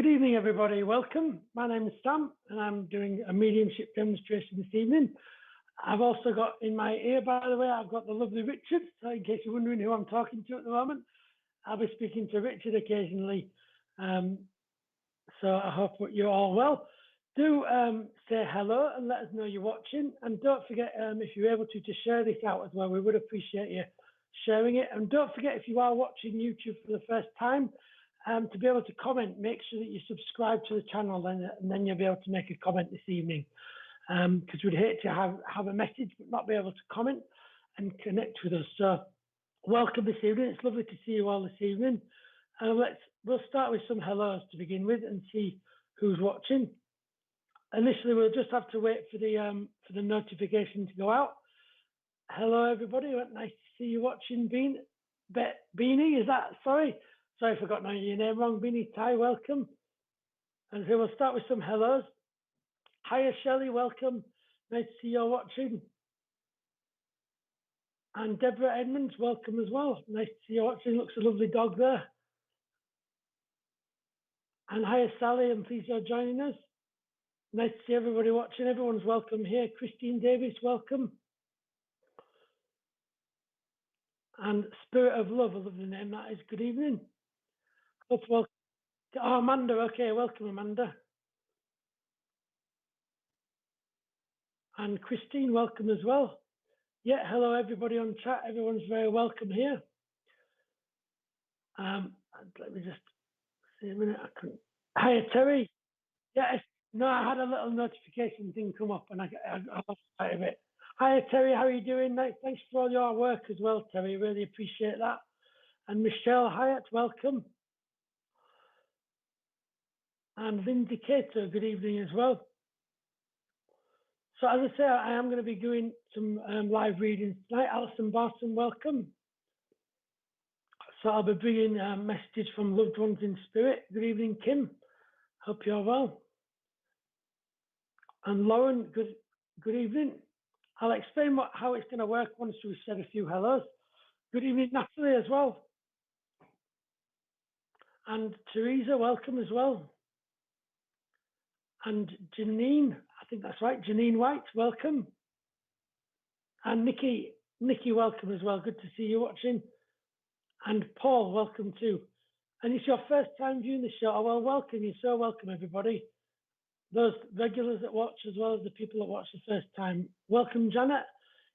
Good evening, everybody. Welcome. My name is Sam, and I'm doing a mediumship demonstration this evening. I've also got in my ear, by the way, I've got the lovely Richard. So in case you're wondering who I'm talking to at the moment, I'll be speaking to Richard occasionally. So I hope you're all well. Do say hello and let us know you're watching. And don't forget, if you're able to share this out as well. We would appreciate you sharing it. And don't forget, if you are watching YouTube for the first time, to be able to comment, make sure that you subscribe to the channel, and then you'll be able to make a comment this evening. Because we'd hate to have a message but not be able to comment and connect with us. So welcome this evening. It's lovely to see you all this evening. We'll start with some hellos to begin with and see who's watching. Initially, we'll just have to wait for the notification to go out. Hello, everybody. Nice to see you watching. Beanie, is that? Sorry, I forgot your name wrong. Beanie Tai, welcome. And so we'll start with some hellos. Hiya, Shelley, welcome. Nice to see you watching. And Deborah Edmonds, welcome as well. Nice to see you watching. Looks a lovely dog there. And hiya, Sally, and please you're joining us. Nice to see everybody watching. Everyone's welcome here. Christine Davis, welcome. And Spirit of Love, a lovely name that is. Good evening. Welcome. Oh, Amanda, okay, welcome, Amanda. And Christine, welcome as well. Yeah, hello everybody on chat. Everyone's very welcome here. Let me just see a minute. I couldn't. Hiya, Terry. Yeah, no, I had a little notification thing come up and I lost sight of it. Hiya, Terry. How are you doing? Thanks for all your work as well, Terry. Really appreciate that. And Michelle Hyatt, welcome. And Vindicator, good evening as well. So as I say, I am going to be doing some live readings tonight. Alison Barton, welcome. So I'll be bringing messages from loved ones in spirit. Good evening, Kim. Hope you're well. And Lauren, good evening. I'll explain how it's going to work once we've said a few hellos. Good evening, Natalie, as well. And Teresa, welcome as well. And Janine, I think that's right, Janine White, welcome. And Nikki, welcome as well. Good to see you watching. And Paul, welcome too. And it's your first time viewing the show. Well, welcome. You're so welcome, everybody. Those regulars that watch as well as the people that watch the first time. Welcome, Janet.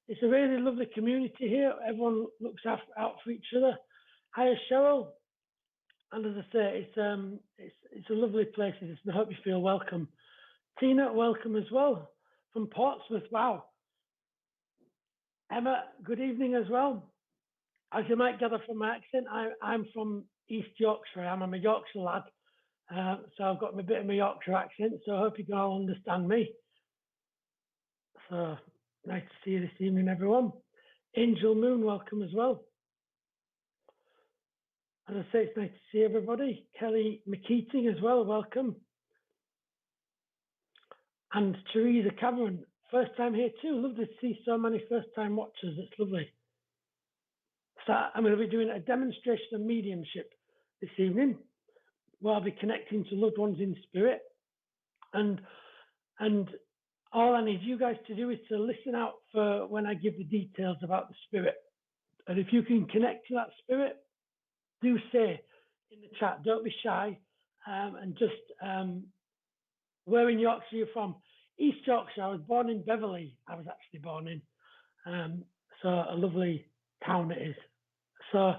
It's a really lovely community here. Everyone looks out for each other. Hiya, Cheryl. And as I say, it's a lovely place. And I hope you feel welcome. Tina, welcome as well from Portsmouth. Wow. Emma, good evening as well. As you might gather from my accent, I'm from East Yorkshire. I'm a Yorkshire lad. So I've got a bit of a Yorkshire accent. So I hope you can all understand me. So nice to see you this evening, everyone. Angel Moon, welcome as well. As I say, it's nice to see everybody. Kelly McKeating as well, welcome. And Teresa Cameron, first time here too. Lovely to see so many first-time watchers. It's lovely. So I'm going to be doing a demonstration of mediumship this evening, where I'll be connecting to loved ones in spirit. And all I need you guys to do is to listen out for when I give the details about the spirit. And if you can connect to that spirit, do say in the chat, don't be shy, and just where in Yorkshire you're from. East Yorkshire. I was born in Beverley. I was actually born in, so a lovely town it is. So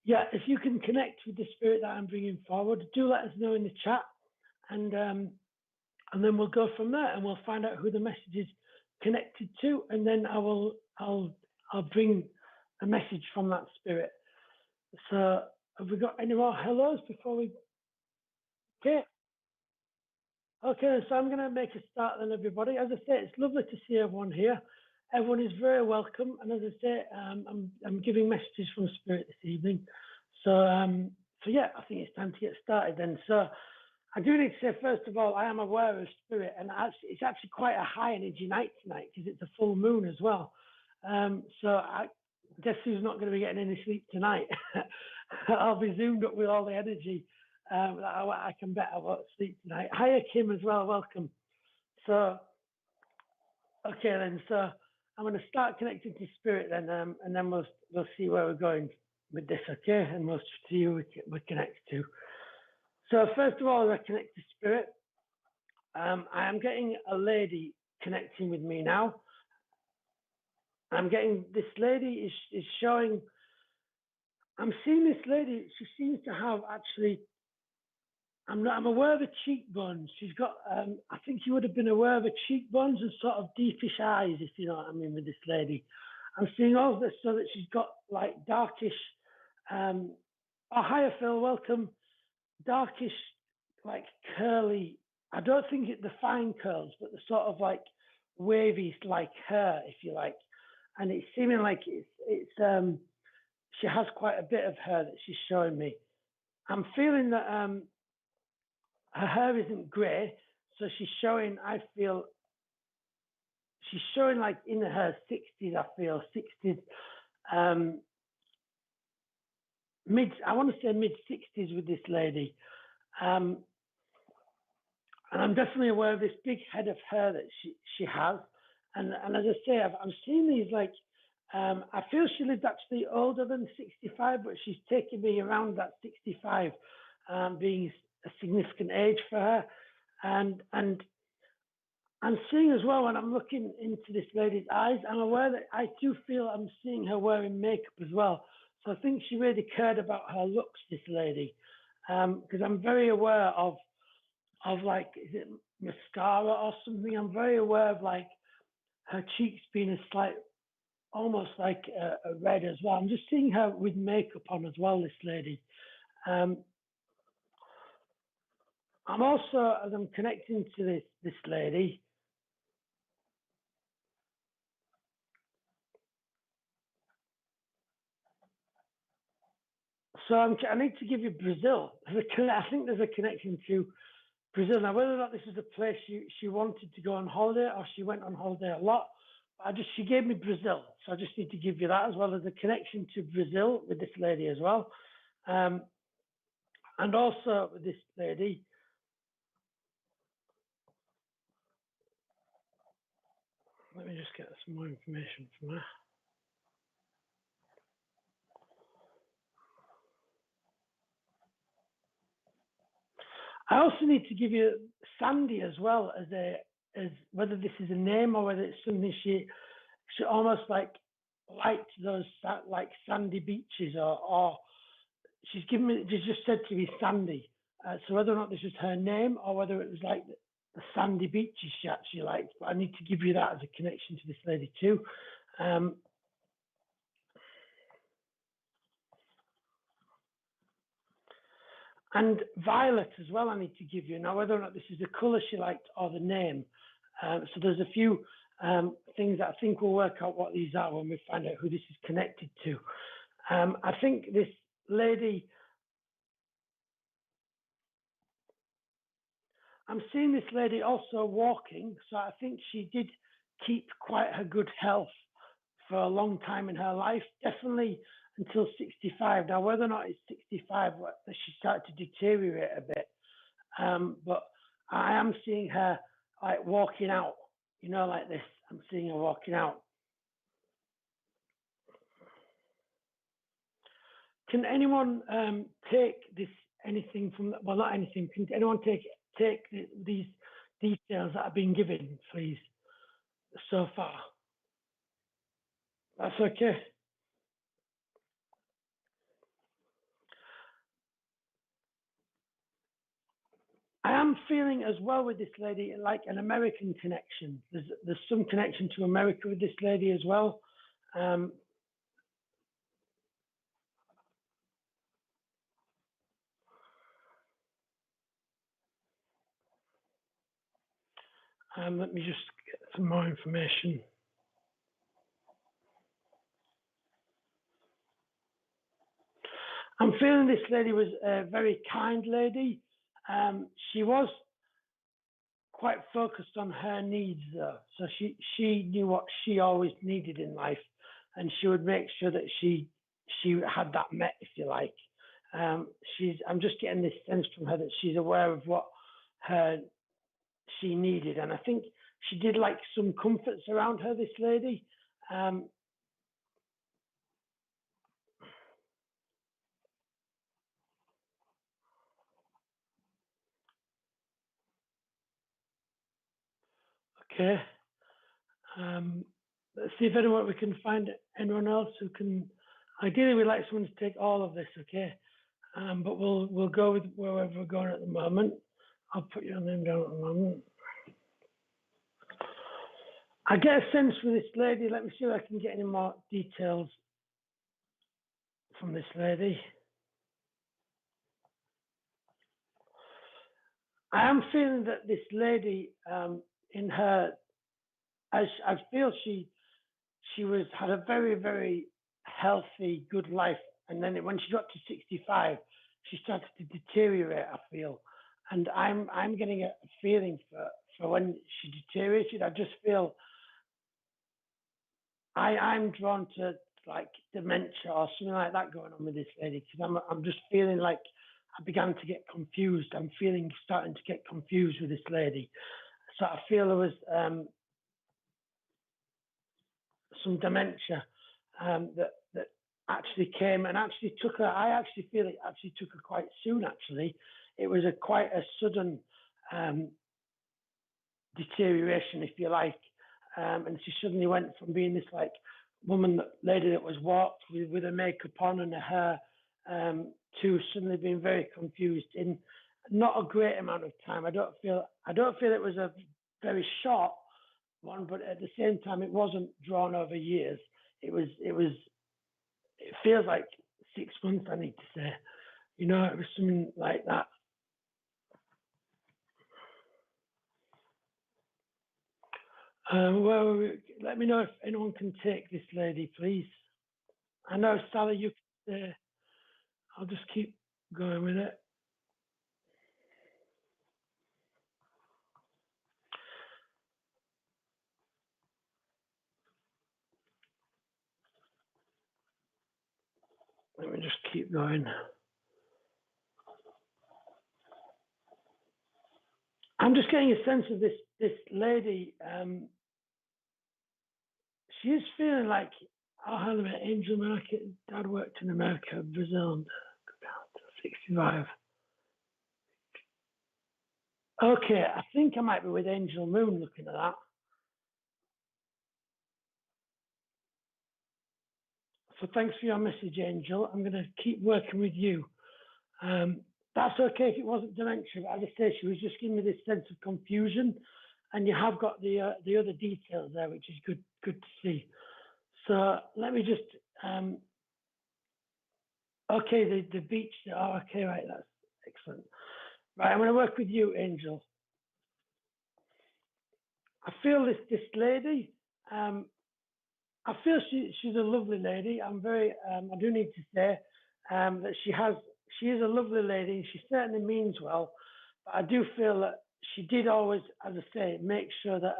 yeah, if you can connect with the spirit that I'm bringing forward, do let us know in the chat, and then we'll go from there, and we'll find out who the message is connected to, and then I'll bring a message from that spirit. So have we got any more hellos before we? Okay, so I'm going to make a start then, everybody. As I say, it's lovely to see everyone here. Everyone is very welcome. And as I say, I'm giving messages from spirit this evening. So yeah, I think it's time to get started then. So I do need to say, first of all, I am aware of spirit, and it's actually quite a high energy night tonight because it's a full moon as well. So I guess who's not going to be getting any sleep tonight? I'll be zoomed up with all the energy I can bet I won't sleep tonight. Hiya, Kim, as well. Welcome. So, okay then. So I'm going to start connecting to spirit then, and then we'll see where we're going with this, okay? And we'll see who we connect to. So first of all, I connect to spirit. I am getting a lady connecting with me now. I'm getting this lady is showing. I'm seeing this lady. She seems to have actually. I'm aware of her cheekbones. She's got. I think you would have been aware of her cheekbones and sort of deepish eyes, if you know what I mean, with this lady. I'm seeing all this so that she's got like darkish. Oh, hiya, Phil. Welcome. Darkish, like curly. I don't think it's the fine curls, but the sort of like wavy, like hair, if you like. And it's seeming like it's she has quite a bit of hair that she's showing me. I'm feeling that her hair isn't grey, so she's showing. I feel she's showing like in her 60s. I feel 60s, I want to say mid 60s with this lady. And I'm definitely aware of this big head of hair that she has. And as I say, I'm seeing these like, I feel she lived actually older than 65, but she's taken me around that 65, being a significant age for her. And I'm seeing as well, when I'm looking into this lady's eyes, I'm aware that I do feel I'm seeing her wearing makeup as well. So I think she really cared about her looks, this lady, because I'm very aware of like, is it mascara or something? I'm very aware of like her cheeks being a slight, almost like a red as well. I'm just seeing her with makeup on as well, this lady. I'm also, as I'm connecting to this lady, so I need to give you Brazil. I think there's a connection to Brazil. Now, whether or not this is a place she wanted to go on holiday or she went on holiday a lot, she gave me Brazil. So I just need to give you that, as well as a connection to Brazil with this lady as well. And also with this lady, let me just get some more information from her. I also need to give you Sandy as well, as whether this is a name or whether it's something she almost like liked those like sandy beaches, or she's just said to me Sandy. So whether or not this was her name or whether it was like the sandy beaches she actually liked, but I need to give you that as a connection to this lady too. And violet as well, I need to give you. Now, whether or not this is the colour she liked or the name. So there's a few things that I think we'll work out what these are when we find out who this is connected to. I think this lady, I'm seeing this lady also walking. So I think she did keep quite her good health for a long time in her life, definitely until 65. Now, whether or not it's 65 that she started to deteriorate a bit, but I am seeing her like walking out, you know, like this. I'm seeing her walking out. Can anyone take this, anything from, well, not anything, can anyone take these details that have been given, please, so far? That's okay. I am feeling as well with this lady like an American connection. There's some connection to America with this lady as well. Let me just get some more information. I'm feeling this lady was a very kind lady. She was quite focused on her needs though. So she knew what she always needed in life, and she would make sure that she had that met, if you like. I'm just getting this sense from her that she's aware of what she needed, and I think she did like some comforts around her, this lady. Okay. Let's see if we can find anyone else who can. Ideally, we'd like someone to take all of this, okay? But we'll go with wherever we're going at the moment. I'll put your name down at the moment. I get a sense for this lady. Let me see if I can get any more details from this lady. I am feeling that this lady, in her, I feel she had a very, very healthy, good life, and then when she got to 65, she started to deteriorate, I feel, and I'm getting a feeling for when she deteriorated. I just feel I'm drawn to like dementia or something like that going on with this lady, because I'm just feeling like I began to get confused. I'm starting to get confused with this lady. So I feel there was some dementia that actually came and actually took her. I actually feel it actually took her quite soon. Actually, it was quite a sudden deterioration, if you like, and she suddenly went from being this like lady that was walked with her makeup on and her hair to suddenly being very confused in not a great amount of time. I don't feel it was a very short one, but at the same time, it wasn't drawn over years. It feels like 6 months, I need to say. You know, it was something like that. Well, let me know if anyone can take this lady, please. I know, Sally, you can stay. I'll just keep going with it. Let me just keep going. I'm just getting a sense of this lady. She is feeling like, oh, hang on a minute, Angel Market. Dad worked in America, Brazil, and 65. Okay, I think I might be with Angel Moon looking at that. So thanks for your message, Angel. I'm going to keep working with you. That's okay if it wasn't dementia, but as I say, she was just giving me this sense of confusion, and you have got the other details there, which is good to see. So let me just okay, the beach. Oh, okay, right, that's excellent. Right, I'm going to work with you, Angel. I feel this lady. I feel she's a lovely lady. I'm very. I do need to say that she is a lovely lady, and she certainly means well. But I do feel that she did always, as I say, make sure that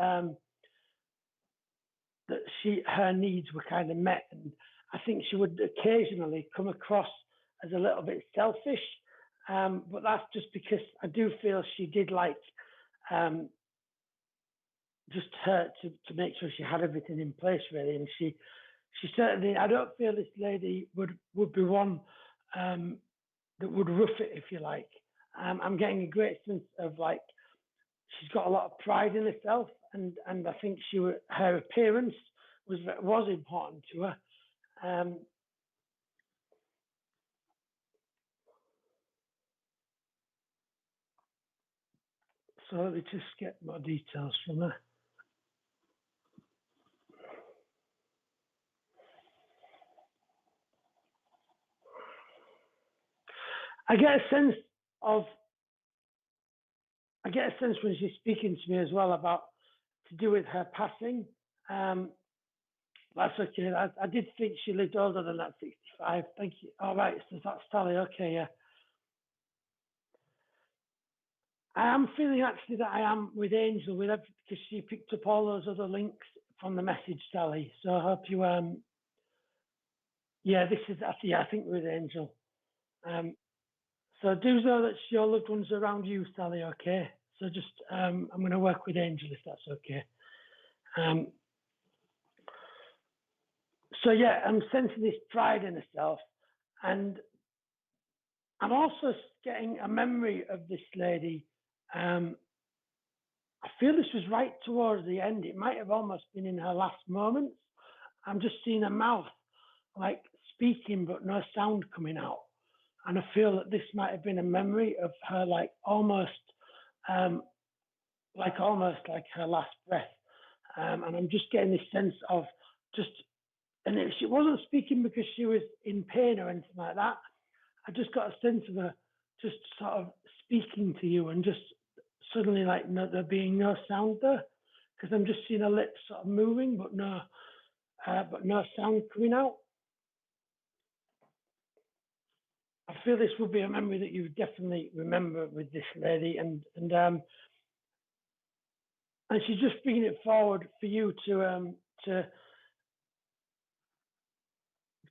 her needs were kind of met, and I think she would occasionally come across as a little bit selfish. But that's just because I do feel she did like just her to make sure she had everything in place, really, and she certainly. I don't feel this lady would be one that would rough it, if you like. I'm getting a great sense of like she's got a lot of pride in herself, and I think her appearance was important to her. So let me just get more details from her. I get a sense when she's speaking to me as well about to do with her passing. That's okay. I did think she lived older than that, 65. Thank you. All right, so that's Sally. Okay, yeah. I am feeling actually that I am with Angel because she picked up all those other links from the message, Sally. So I hope you yeah, this is I think with Angel. So do know that your loved ones are around you, Sally, okay? So just, I'm going to work with Angel if that's okay. So yeah, I'm sensing this pride in herself, and I'm also getting a memory of this lady. I feel this was right towards the end. It might have almost been in her last moments. I'm just seeing her mouth like speaking, but no sound coming out. And I feel that this might have been a memory of her, like almost like her last breath. And I'm just getting this sense of just, and she wasn't speaking because she was in pain or anything like that. I just got a sense of her just sort of speaking to you, and just suddenly like there being no sound there, because I'm just seeing her lips sort of moving, but no sound coming out. I feel this will be a memory that you definitely remember with this lady, and she's just bringing it forward for you to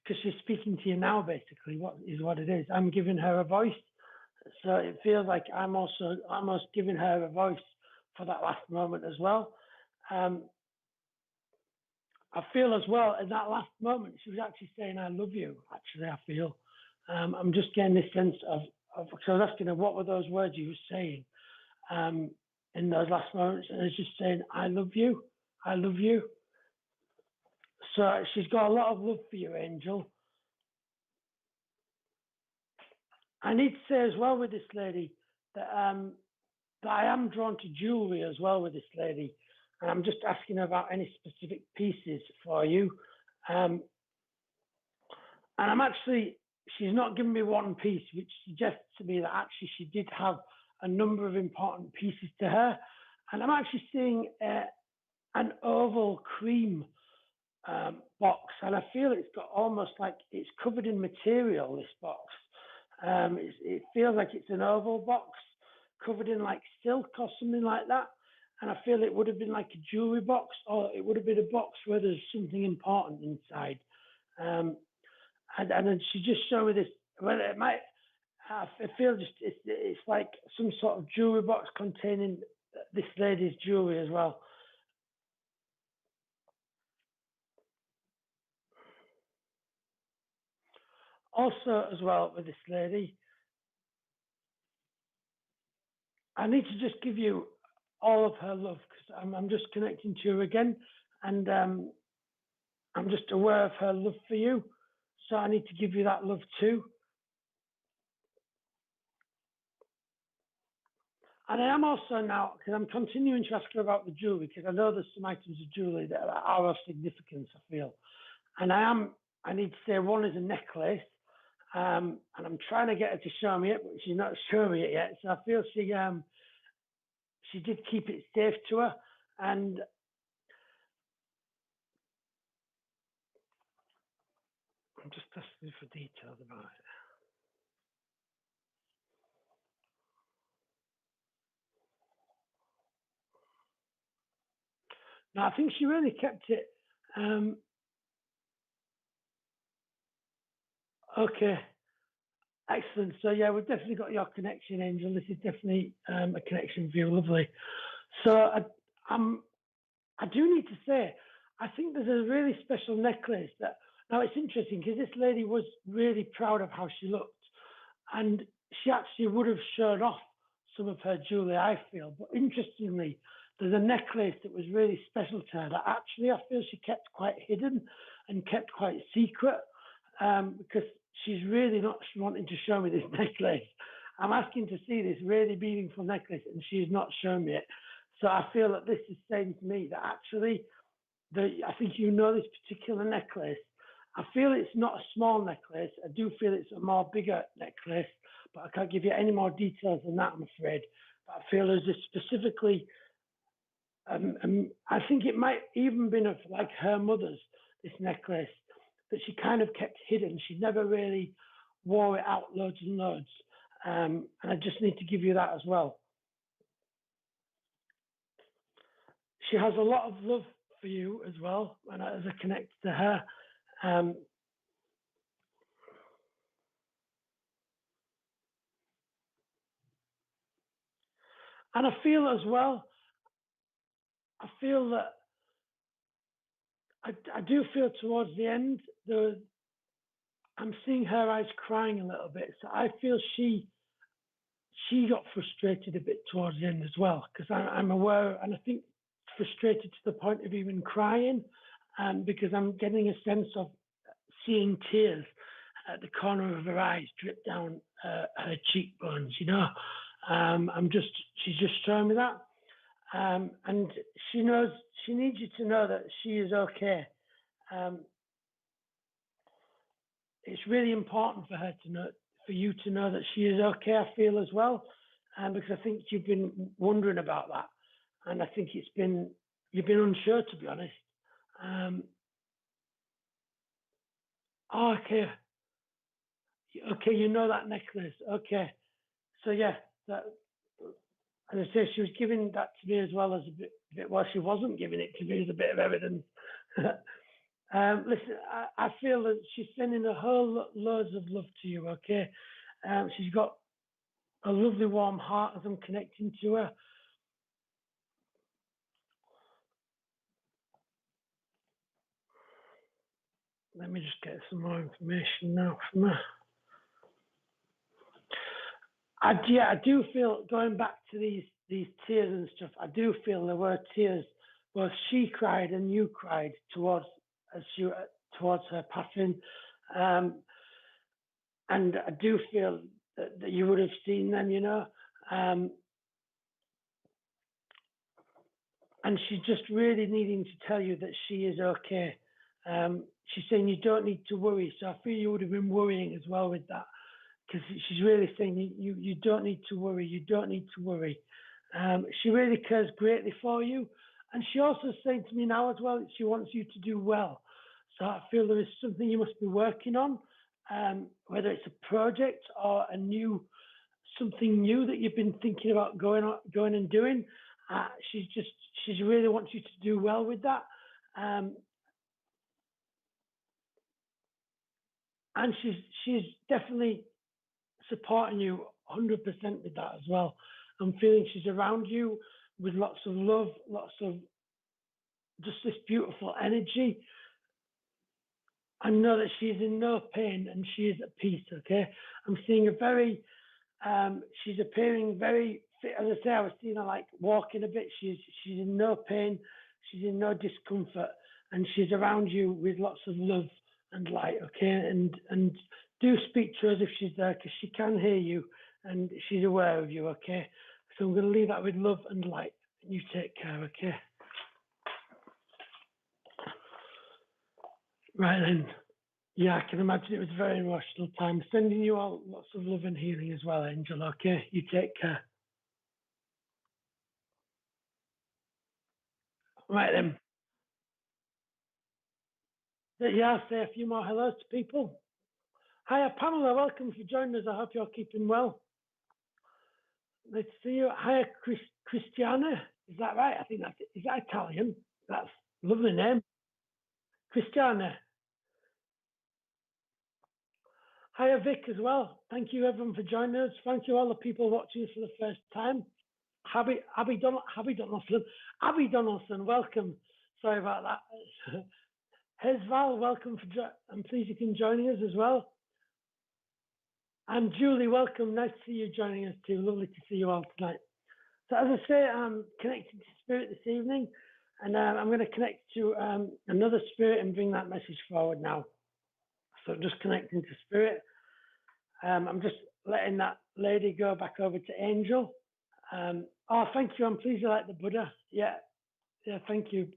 because she's speaking to you now, basically. What it is. I'm giving her a voice, so it feels like I'm also almost giving her a voice for that last moment as well. I feel as well in that last moment she was actually saying "I love you." Actually, I feel I'm just getting this sense of. So I was asking her what were those words you were saying in those last moments, and it's just saying "I love you, I love you." So she's got a lot of love for you, Angel. I need to say as well with this lady that that I am drawn to jewelry as well with this lady, and I'm just asking her about any specific pieces for you. And I'm actually, she's not giving me one piece, which suggests to me that actually she did have a number of important pieces to her. And I'm actually seeing an oval cream box, and I feel it's got almost like it's covered in material, this box. It feels like it's an oval box covered in like silk or something like that. And I feel it would have been like a jewelry box, or it would have been a box where there's something important inside. And then she just showed me this. Well, it might. I feel just it's like some sort of jewelry box containing this lady's jewelry as well. Also, as well with this lady, I need to just give you all of her love, because I'm just connecting to her again, and I'm just aware of her love for you. So I need to give you that love too. And I am also now, because I'm continuing to ask her about the jewelry, because I know there's some items of jewelry that are of significance, I feel. And I need to say one is a necklace, and I'm trying to get her to show me it, but she's not showing me it yet. So I feel she did keep it safe to her, and I'm just asking for details about it. No, I think she really kept it. Okay, excellent. So yeah, we've definitely got your connection, Angel. This is definitely a connection for you. Lovely. So I do need to say, I think there's a really special necklace that. Now it's interesting because this lady was really proud of how she looked, and she actually would have shown off some of her jewelry, I feel. But interestingly, there's a necklace that was really special to her that actually I feel she kept quite hidden and kept quite secret, because she's really not wanting to show me this necklace. I'm asking to see this really meaningful necklace, and she's not showing me it. So I feel that this is saying to me that actually, I think you know this particular necklace. I feel it's not a small necklace. I do feel it's a more bigger necklace, but I can't give you any more details than that, I'm afraid. But I feel as if specifically, I think it might even been of like her mother's, this necklace, that she kind of kept hidden. She never really wore it out loads and loads. And I just need to give you that as well. She has a lot of love for you as well, and as I connect to her. And I feel as well, I feel that I do feel towards the end, I'm seeing her eyes crying a little bit. So I feel she got frustrated a bit towards the end as well, because I'm aware, and I think frustrated to the point of even crying, because I'm getting a sense of seeing tears at the corner of her eyes drip down her cheekbones. She's just showing me that, and she needs you to know that she is okay. It's really important for her to know, for you to know that she is okay. I feel as well, because I think you've been wondering about that, and I think you've been unsure, to be honest. Okay, you know that necklace. Okay, so yeah, that, as I say, she was giving that to me as well as a bit. Well, she wasn't giving it to me as a bit of evidence. Listen, I feel that she's sending a whole loads of love to you. Okay, she's got a lovely warm heart as I'm connecting to her. Let me just get some more information now from her. I do feel, going back to these tears and stuff, I do feel there were tears. Both she cried and you cried towards her passing, and I do feel that you would have seen them, and she's just really needing to tell you that she is okay. She's saying you don't need to worry, so I feel you would have been worrying as well with that, because she's really saying you don't need to worry, you don't need to worry. She really cares greatly for you, and she also saying to me now as well that she wants you to do well. So I feel there is something you must be working on, whether it's a project or something new that you've been thinking about going and doing. She really wants you to do well with that, and she's definitely supporting you 100% with that as well. I'm feeling she's around you with lots of love, lots of just this beautiful energy. I know that she's in no pain and she is at peace. Okay, I'm seeing she's appearing very fit. As I say, I was seeing her like walking a bit. She's in no pain, she's in no discomfort, and she's around you with lots of love and light. Okay, and do speak to her if she's there, because she can hear you and she's aware of you. Okay, so I'm going to leave that with love and light. You take care. Okay. Right then. Yeah, I can imagine it was a very emotional time. Sending you all lots of love and healing as well, Angel. Okay, you take care. Right then. Yeah, I'll say a few more hellos to people. Hiya, Pamela. Welcome for joining us. I hope you're keeping well. Nice to see you. Hiya, Christiana. Is that right? I think is that Italian? That's a lovely name. Christiana. Hiya, Vic, as well. Thank you, everyone, for joining us. Thank you, all the people watching us for the first time. Abby Donaldson, welcome. Sorry about that. Hezval, welcome. I'm pleased you can join us as well. And Julie, welcome. Nice to see you joining us too. Lovely to see you all tonight. So as I say, I'm connecting to Spirit this evening, and I'm going to connect to another Spirit and bring that message forward now. So just connecting to Spirit. I'm just letting that lady go back over to Angel. Oh, thank you. I'm pleased you like the Buddha. Yeah, thank you.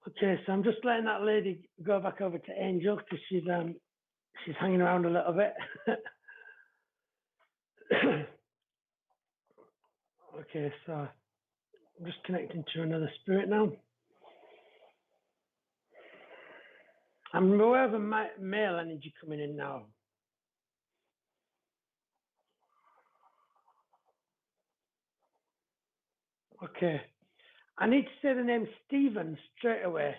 Okay, so I'm just letting that lady go back over to Angel because she's hanging around a little bit. Okay, so I'm just connecting to another spirit now. I'm aware of a male energy coming in now. Okay, I need to say the name Stephen straight away.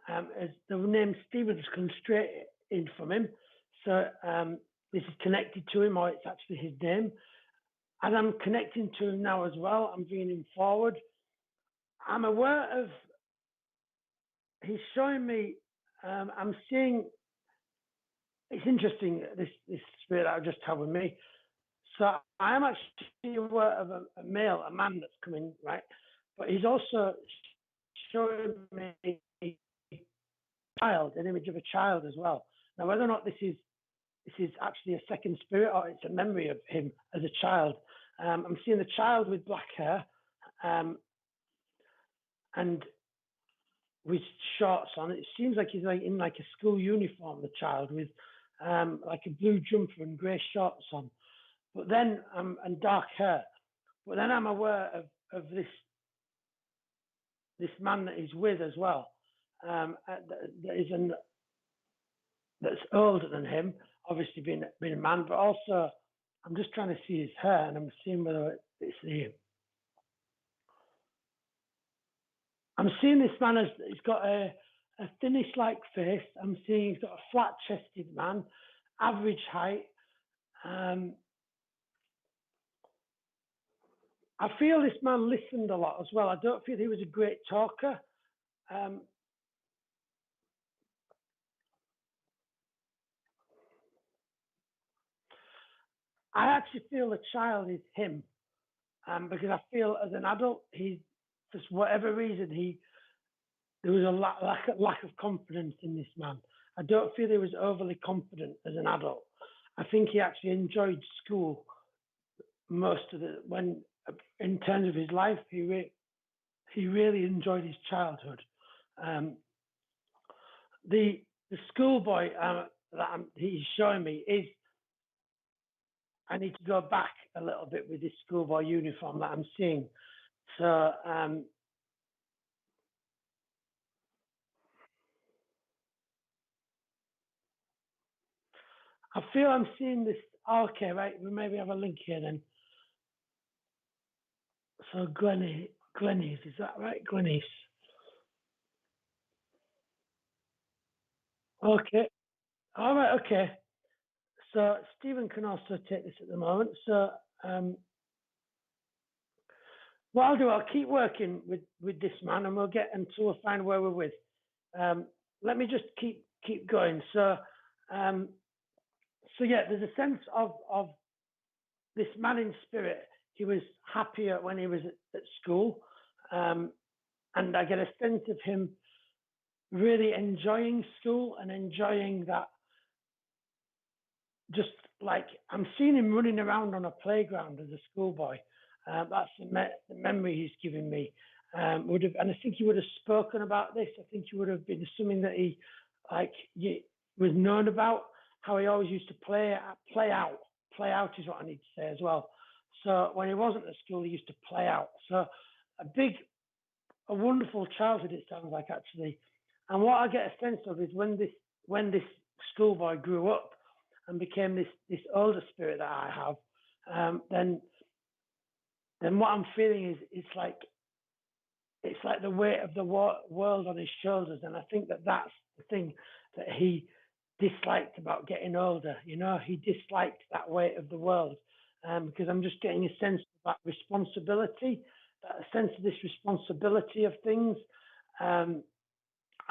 As the name Stephen has come straight in from him, so this is connected to him, or it's actually his name. as I'm connecting to him now as well, I'm bringing him forward. I'm aware of, he's showing me, I'm seeing, it's interesting, this spirit that I just had with me. So I am actually aware of a male, a man that's coming, right? But he's also showing me a child, an image of a child as well. Now, whether or not this is actually a second spirit or it's a memory of him as a child, I'm seeing a child with black hair and with shorts on. It seems like he's like in like a school uniform, the child, with like a blue jumper and grey shorts on. But then and dark hair. But then I'm aware of this man that he's with as well. That's older than him, obviously being a man, but also I'm just trying to see his hair and I'm seeing whether it's him. I'm seeing this man as he's got a thinnish-like face. I'm seeing he's got a flat-chested man, average height. I feel this man listened a lot as well. I don't feel he was a great talker. I actually feel the child is him because I feel as an adult, for whatever reason, there was a lack of confidence in this man. I don't feel he was overly confident as an adult. I think he actually enjoyed school in terms of his life, he really enjoyed his childhood. The schoolboy that he's showing me is, I need to go back a little bit with this schoolboy uniform that I'm seeing. So I feel I'm seeing this. Okay, right. We maybe have a link here then. So Glennies, is that right? Glennies. Okay. All right. Okay. So Stephen can also take this at the moment. So what I'll do, I'll keep working with this man, and we'll get until we'll find where we're with. Let me just keep going. So yeah, there's a sense of this man in spirit. He was happier when he was at school, and I get a sense of him really enjoying school and enjoying that. Just like I'm seeing him running around on a playground as a schoolboy. That's the memory he's giving me. And I think he would have spoken about this. I think it would have been something that he was known about. How he always used to play out. Play out is what I need to say as well. So when he wasn't at school, he used to play out. So a wonderful childhood, it sounds like, actually. And what I get a sense of is when this schoolboy grew up and became this older spirit that I have, then what I'm feeling is it's like the weight of the world on his shoulders. And I think that's the thing that he disliked about getting older. You know, he disliked that weight of the world, because I'm just getting a sense of that responsibility, a sense of this responsibility of things. And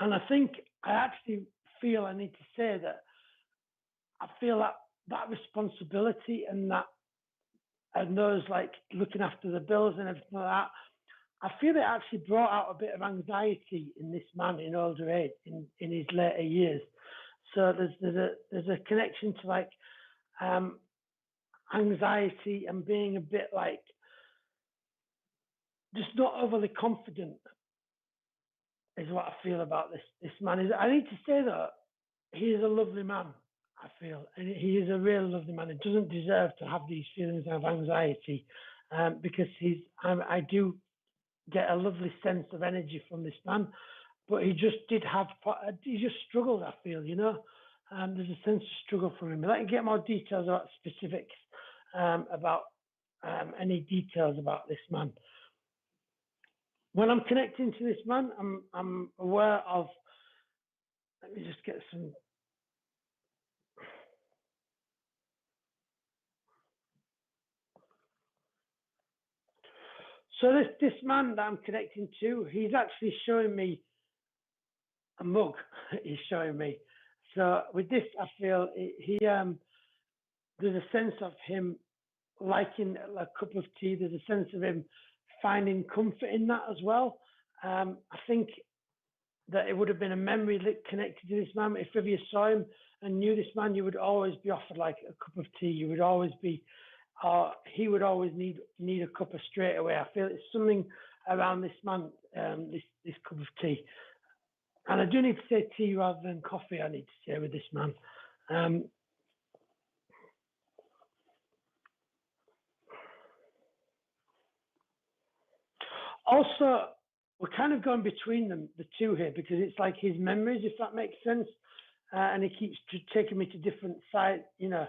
I think I actually feel I need to say that I feel that responsibility and those like looking after the bills and everything like that, I feel it actually brought out a bit of anxiety in this man in older age, in his later years. So there's a connection to like anxiety and being a bit like just not overly confident is what I feel about this man. I need to say that he is a lovely man, I feel, and he is a real lovely man. He doesn't deserve to have these feelings of anxiety, because I do get a lovely sense of energy from this man, but he just struggled, I feel, you know. There's a sense of struggle from him. I'd like to get more details about specifics, about any details about this man. When I'm connecting to this man, I'm aware of, let me just get some. So this man that I'm connecting to, he's actually showing me a mug. He's showing me. So with this, I feel there's a sense of him liking a cup of tea. There's a sense of him finding comfort in that as well. I think that it would have been a memory connected to this man. If ever you saw him and knew this man, you would always be offered like a cup of tea. You would always be, he would always need a cuppa straight away. I feel it's something around this man, this cup of tea. And I do need to say tea rather than coffee, I need to say, with this man. Also, we're kind of going between the two here because it's like his memories, if that makes sense. And he keeps taking me to different sides, you know,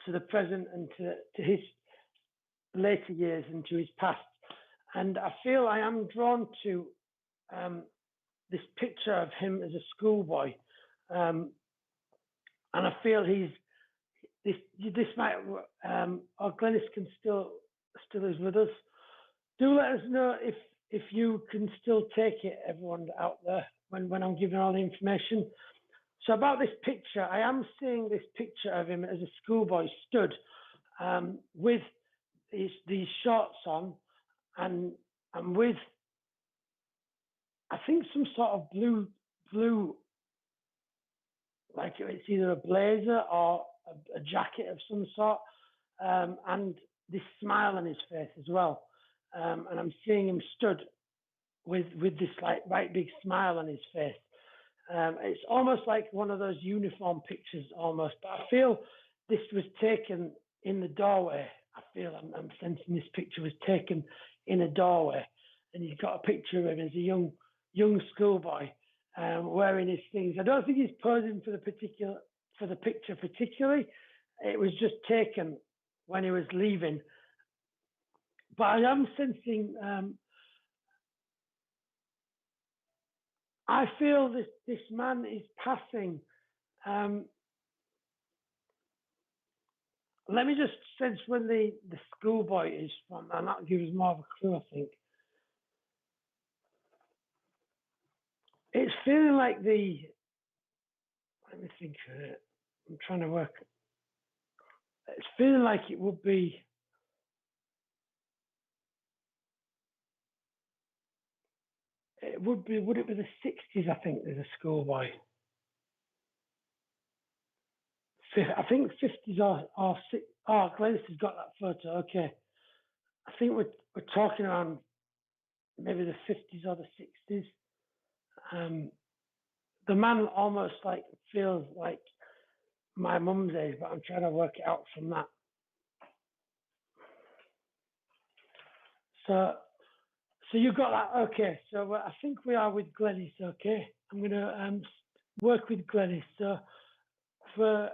to the present and to his later years and to his past. And I feel I am drawn to this picture of him as a schoolboy. And I feel this might, or Glenys can still is with us. Do let us know if you can still take it, everyone out there, when I'm giving all the information. So about this picture, I am seeing this picture of him as a schoolboy stood with these shorts on and with, I think, some sort of blue, like it's either a blazer or a jacket of some sort, and this smile on his face as well. And I'm seeing him stood with this like right big smile on his face. It's almost like one of those uniform pictures almost, but I feel this was taken in the doorway. I feel I'm sensing this picture was taken in a doorway, and you've got a picture of him as a young schoolboy wearing his things. I don't think he's posing for the picture particularly. It was just taken when he was leaving. But I am sensing, I feel this man is passing. Let me just sense when the schoolboy is from, and that gives more of a clue, I think. It's feeling like let me think of it. I'm trying to work. It's feeling like it would be, would it be the 60s, I think, there's a schoolboy. I think 50s or Glenys has got that photo, okay. I think we're talking around maybe the 50s or the 60s. The man almost like feels like my mum's age, but I'm trying to work it out from that. So you got that, okay. So I think we are with Glenys, okay. I'm going to work with Glenys. So for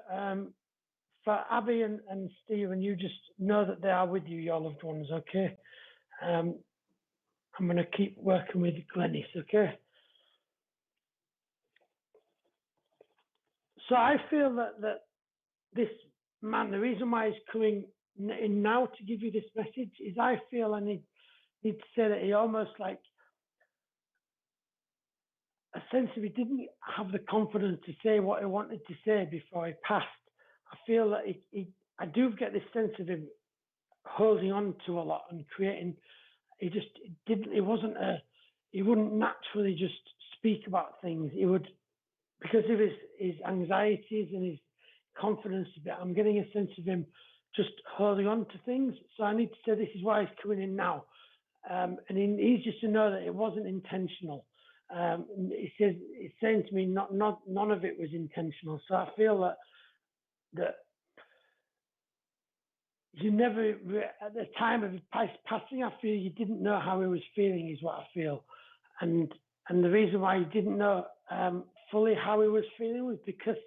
Abby and Stephen, you just know that they are with you, your loved ones, okay. I'm going to keep working with Glenys, okay. So I feel that this man, the reason why he's coming in now to give you this message is I feel I need to say that he almost like a sense of he didn't have the confidence to say what he wanted to say before he passed. I feel that I do get this sense of him holding on to a lot and creating. He wouldn't naturally just speak about things. He would, because of his anxieties and his confidence a bit, I'm getting a sense of him just holding on to things. So I need to say this is why he's coming in now. And he needs just to know that it wasn't intentional. It's saying to me, none of it was intentional. So I feel that you never, at the time of his passing, I feel you didn't know how he was feeling, is what I feel. And the reason why you didn't know fully how he was feeling was because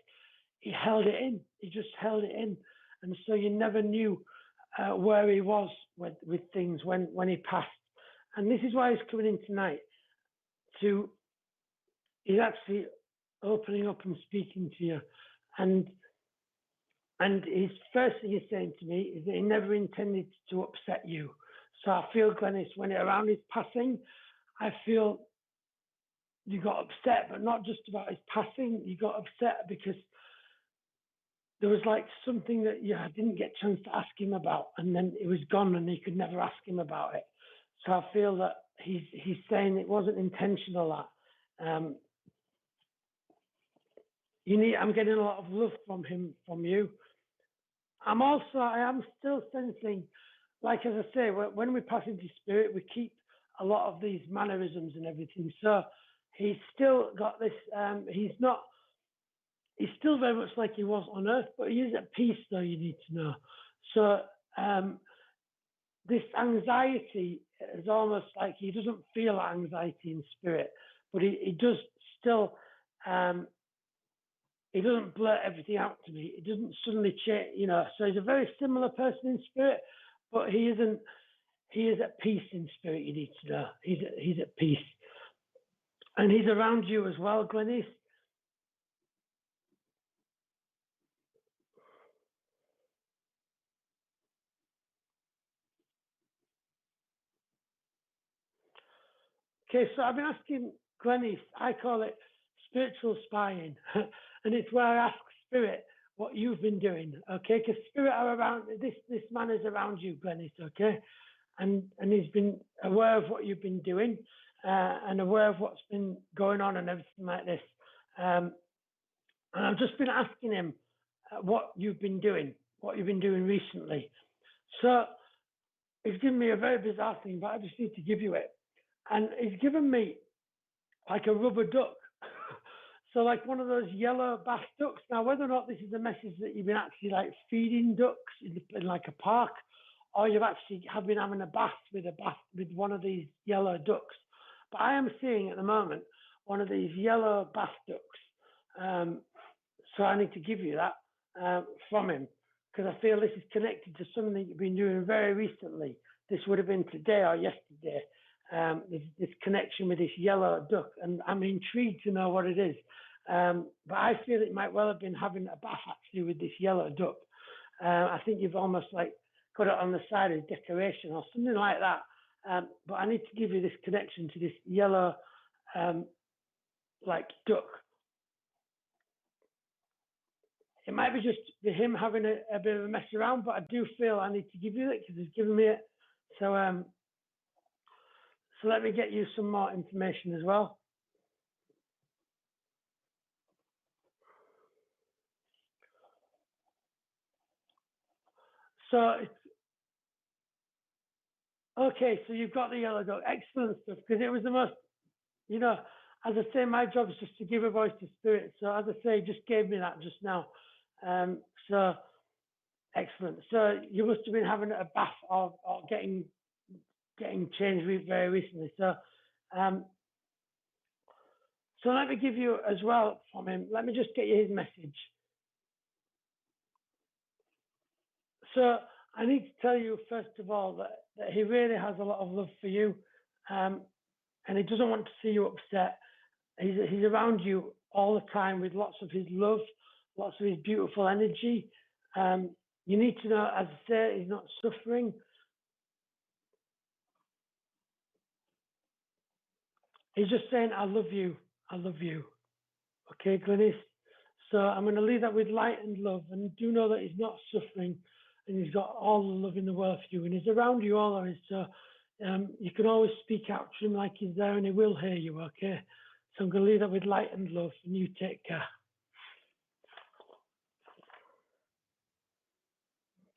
he held it in. He just held it in. And so you never knew where he was with things when he passed. And this is why he's coming in tonight. He's actually opening up and speaking to you. And his first thing he's saying to me is that he never intended to upset you. So I feel, Glenys, when around his passing, I feel you got upset, but not just about his passing. You got upset because there was like something that I didn't get a chance to ask him about, and then it was gone, and he could never ask him about it. So I feel that he's saying it wasn't intentional. That I'm getting a lot of love from him, from you. I am still sensing, like as I say, when we pass into spirit, we keep a lot of these mannerisms and everything. So he's still got this. He's still very much like he was on Earth, but he is at peace, though, you need to know. So this anxiety is almost like he doesn't feel anxiety in spirit, but he does still, he doesn't blurt everything out to me. It doesn't suddenly change, so he's a very similar person in spirit, but he is at peace in spirit, you need to know. He's at peace. And he's around you as well, Glenys. Okay, so I've been asking Glenys, I call it spiritual spying, and it's where I ask spirit what you've been doing, okay? Because spirit are around, this man is around you, Glenys, okay? And he's been aware of what you've been doing and aware of what's been going on and everything like this. And I've just been asking him what you've been doing recently. So he's given me a very bizarre thing, but I just need to give you it. And he's given me like a rubber duck. So like one of those yellow bass ducks. Now, whether or not this is a message that you've been actually like feeding ducks in like a park, or you've actually been having a bath with one of these yellow ducks. But I am seeing at the moment one of these yellow bass ducks. So I need to give you that from him, because I feel this is connected to something that you've been doing very recently. This would have been today or yesterday. This connection with this yellow duck, and I'm intrigued to know what it is. But I feel it might well have been having a bath actually with this yellow duck. I think you've almost like got it on the side as decoration or something like that. But I need to give you this connection to this yellow like duck. It might be just him having a bit of a mess around, but I do feel I need to give you it because he's given me it. So so let me get you some more information as well. So it's okay. So you've got the yellow duck. Excellent stuff, because it was the most, as I say, my job is just to give a voice to spirit. So as I say, just gave me that just now. So excellent. So you must have been having a bath or getting changed very recently. So so let me give you as well from him. Let me just get you his message. So I need to tell you first of all that he really has a lot of love for you, and he doesn't want to see you upset. He's around you all the time with lots of his love, lots of his beautiful energy. You need to know, as I say, he's not suffering. He's just saying, I love you. I love you. Okay, Glenys? So I'm going to leave that with light and love. And do know that he's not suffering, and he's got all the love in the world for you. And he's around you always. So you can always speak out to him like he's there, and he will hear you, okay? So I'm going to leave that with light and love, and you take care.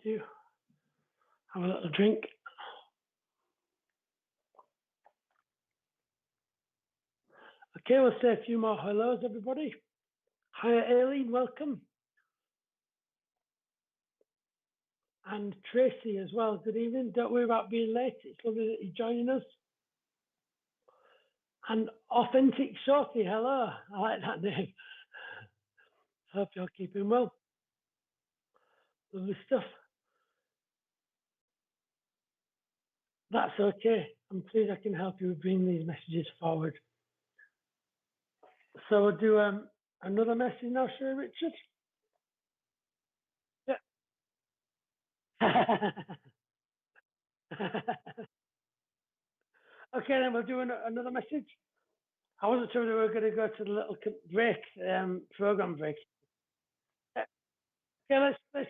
Do you have a little drink? Okay, we'll say a few more hellos, everybody. Hi, Aileen, welcome. And Tracy as well, good evening. Don't worry about being late. It's lovely that you're joining us. And Authentic Shorty, hello. I like that name. Hope you're keeping well. Lovely stuff. That's okay. I'm pleased I can help you with bringing these messages forward. So we'll do another message now, shall we, Richard? Yeah. Okay, then we'll do another message. I wasn't sure we were going to go to the little break, program break. Okay, let's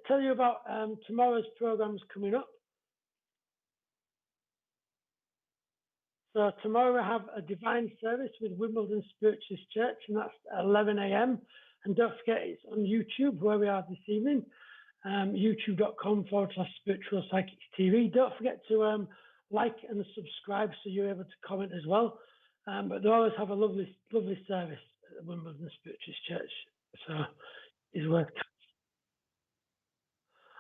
tell you about tomorrow's programs coming up. So tomorrow we have a divine service with Wimbledon Spiritualist Church, and that's at 11 a.m. And don't forget, it's on YouTube where we are this evening, youtube.com/spiritual psychics TV. Don't forget to like and subscribe so you're able to comment as well. But they always have a lovely, lovely service at Wimbledon Spiritualist Church. So it's worth.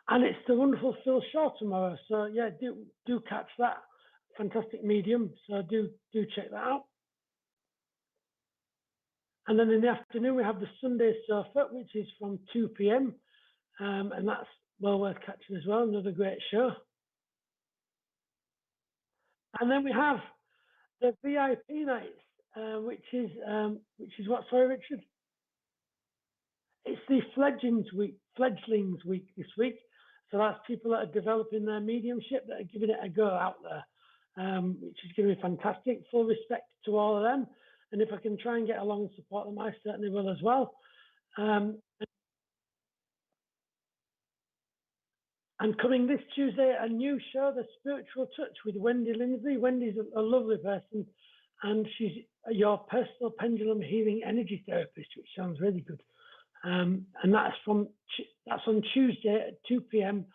And it's the wonderful Phil Shaw tomorrow. So yeah, do catch that. Fantastic medium. So do check that out. And then in the afternoon, we have the Sunday Sofa, which is from 2 p.m. And that's well worth catching as well. Another great show. And then we have the VIP nights, which is what? Sorry, Richard. It's the fledglings week this week. So that's people that are developing their mediumship, that are giving it a go out there, which is going to be fantastic. Full respect to all of them. And if I can try and get along and support them, I certainly will as well. And coming this Tuesday, a new show, The Spiritual Touch with Wendy Lindsay. Wendy's a lovely person, and she's your personal pendulum healing energy therapist, which sounds really good. And that's on Tuesday at 2 p.m.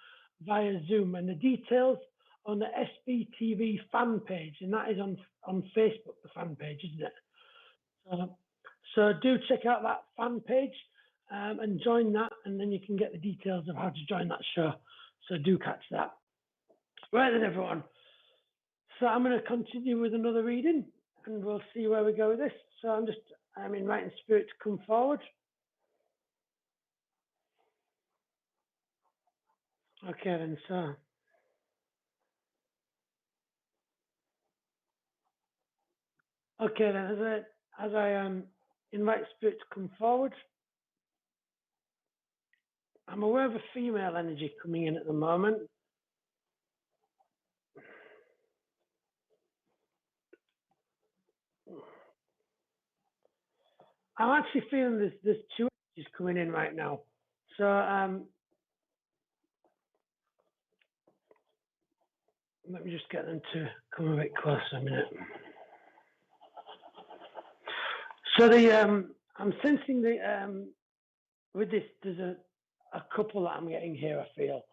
via Zoom. And the details on the SBTV fan page, and that is on Facebook, the fan page, isn't it? So do check out that fan page and join that, and then you can get the details of how to join that show. So do catch that. Right then, everyone. So I'm going to continue with another reading, and we'll see where we go with this. So I'm inviting Spirit to come forward. Okay then, so. Okay then, as I invite Spirit to come forward, I'm aware of a female energy coming in at the moment. I'm actually feeling there's two energies coming in right now. So let me just get them to come a bit closer a minute. So I'm sensing with this, there's a couple that I'm getting here, I feel,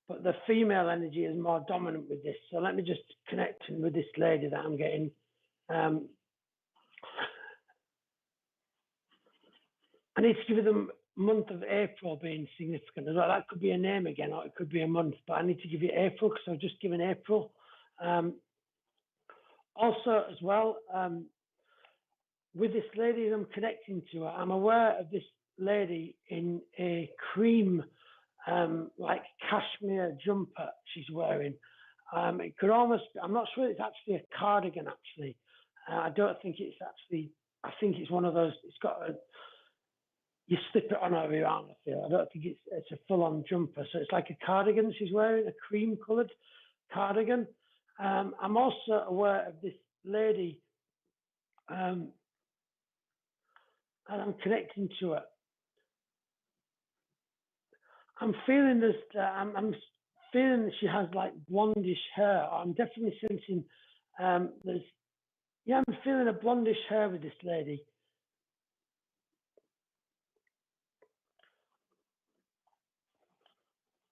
but the female energy is more dominant with this. So let me just connect with this lady that I'm getting. I need to give them month of April being significant as well. That could be a name again, or it could be a month, but I need to give you April because I've just given April. Also, as well, with this lady I'm connecting to her, I'm aware of this lady in a cream, like cashmere jumper she's wearing. It could almost, I'm not sure it's actually a cardigan, actually. I don't think it's actually, I think it's one of those, it's got a, you slip it on over your arm, I feel. I don't think it's a full-on jumper. So it's like a cardigan she's wearing, a cream-coloured cardigan. I'm also aware of this lady, and I'm connecting to her. I'm feeling this, I'm feeling that she has like blondish hair. I'm definitely sensing I'm feeling a blondish hair with this lady.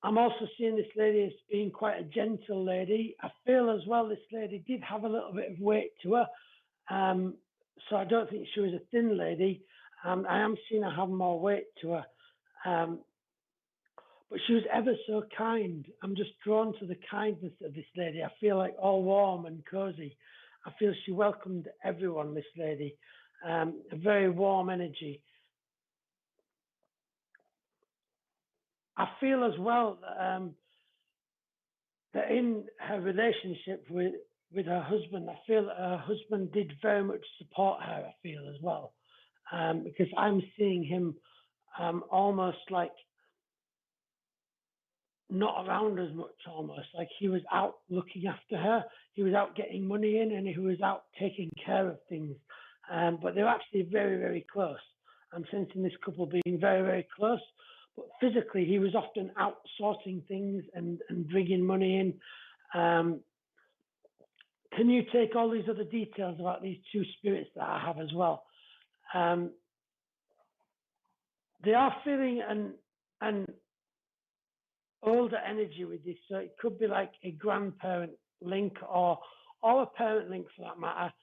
I'm also seeing this lady as being quite a gentle lady. I feel as well this lady did have a little bit of weight to her. So I don't think she was a thin lady. I am seeing her have more weight to her. But she was ever so kind. I'm just drawn to the kindness of this lady. I feel like all warm and cozy. I feel she welcomed everyone, this lady. A very warm energy. I feel as well that in her relationship with her husband, I feel that her husband did very much support her, I feel as well. Because I'm seeing him almost like not around as much, almost like he was out looking after her. He was out getting money in, and he was out taking care of things. But they're actually very, very close. I'm sensing this couple being very, very close. But physically, he was often out sorting things and bringing money in. Can you take all these other details about these two spirits that I have as well? They are feeling an older energy with this, so it could be like a grandparent link or a parent link for that matter.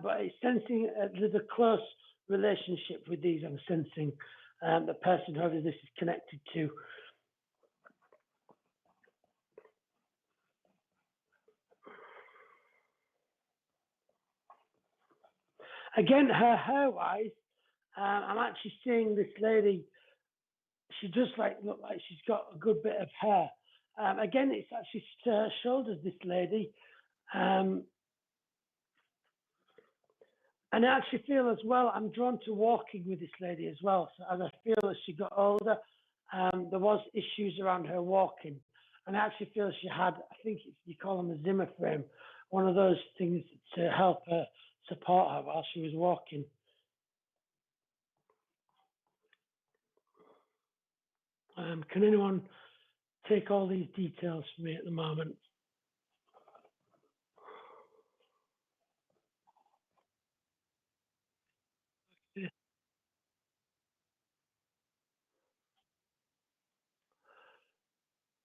But it's sensing there's a close relationship with these. I'm sensing the person, whoever this is connected to. Again, her hair-wise, I'm actually seeing this lady. She does look like she's got a good bit of hair. Again, it's actually her shoulders, this lady. And I actually feel as well, I'm drawn to walking with this lady as well. So as I feel as she got older, there was issues around her walking. And I actually feel she had, I think you call them a Zimmer frame, one of those things to help her, support her while she was walking. Can anyone take all these details for me at the moment?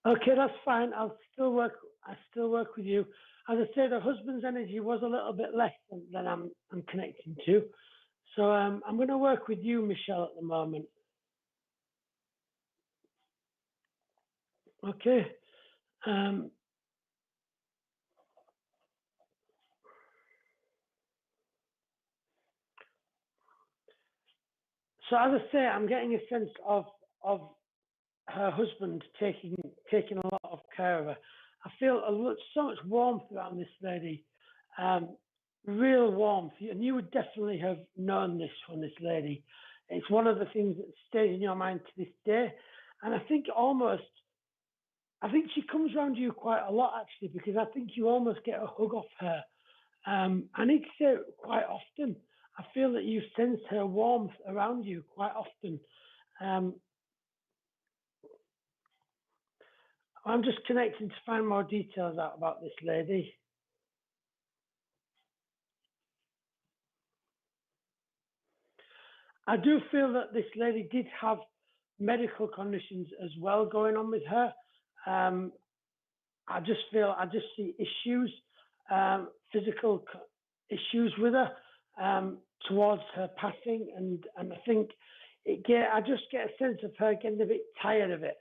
Okay, that's fine. I still work with you. As I said, the husband's energy was a little bit less than I'm connecting to. So I'm going to work with you, Michelle, at the moment. Okay. So as I say, I'm getting a sense of her husband taking a lot of care of her. I feel so much warmth around this lady, real warmth, and you would definitely have known this from this lady. It's one of the things that stays in your mind to this day, and I think she comes around you quite a lot actually, because I think you almost get a hug off her. I need to say it quite often. I feel that you sense her warmth around you quite often. I'm just connecting to find more details out about this lady. I do feel that this lady did have medical conditions as well going on with her. I just see issues, physical issues with her towards her passing, and I think I just get a sense of her getting a bit tired of it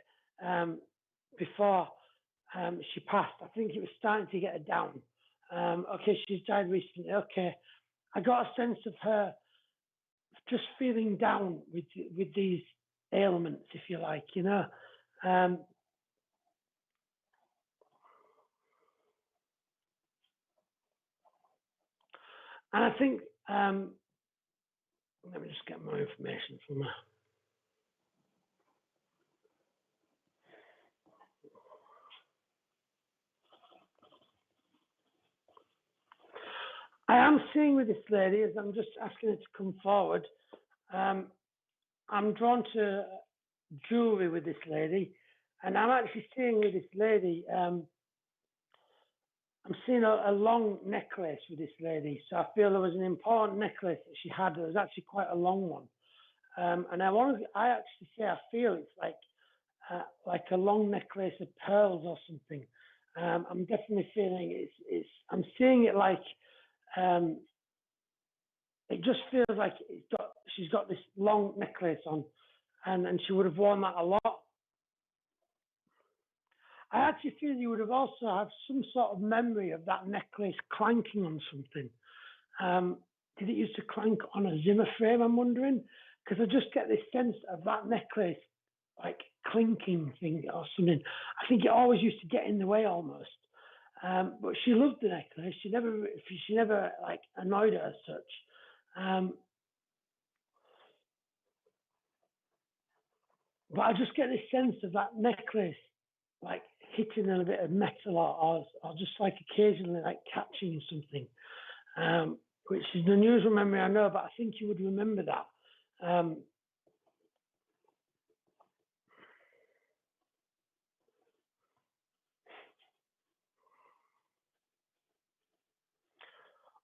before she passed. I think it was starting to get her down. Okay, she's died recently. Okay, I got a sense of her just feeling down with these ailments, if you like, you know. And I think, let me just get more information from her. I am seeing with this lady, as I'm just asking her to come forward, I'm drawn to jewelry with this lady, and I'm actually seeing with this lady, I'm seeing a long necklace with this lady. So I feel there was an important necklace that she had. It was actually quite a long one. And I actually say I feel it's like a long necklace of pearls or something. I'm definitely feeling I'm seeing it like, it just feels like she's got this long necklace on, and she would have worn that a lot. I actually feel you would have also have some sort of memory of that necklace clanking on something. Did it used to clank on a Zimmer frame, I'm wondering? Because I just get this sense of that necklace like clinking thing or something. I think it always used to get in the way almost. But she loved the necklace. She never like annoyed her as such. But I just get this sense of that necklace like hitting a bit of metal or just like occasionally like catching something, which is an unusual memory, I know, but I think you would remember that.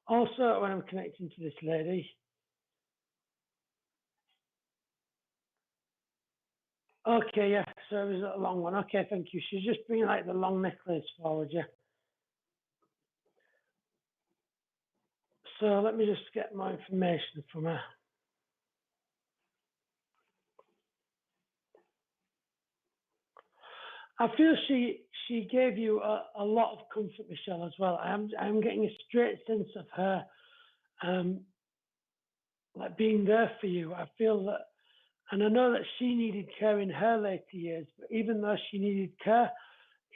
Also, when I'm connecting to this lady, okay, yeah, so it was a long one. Okay, thank you. She's just bringing like the long necklace forward, yeah. So let me just get more information from her. I feel she gave you a lot of comfort, Michelle, as well. I'm getting a straight sense of her, like being there for you. I feel that, and I know that she needed care in her later years, but even though she needed care,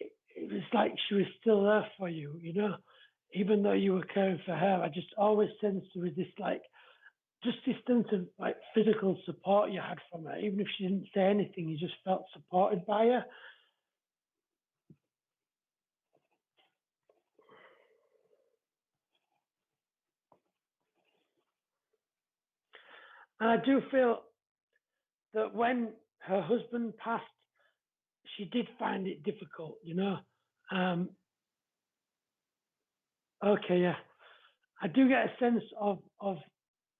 it was like she was still there for you, you know. Even though you were caring for her, I just always sensed there was this like just this sense of like physical support you had from her. Even if she didn't say anything, you just felt supported by her. And I do feel that when her husband passed, she did find it difficult, you know. Um, okay, yeah. I do get a sense of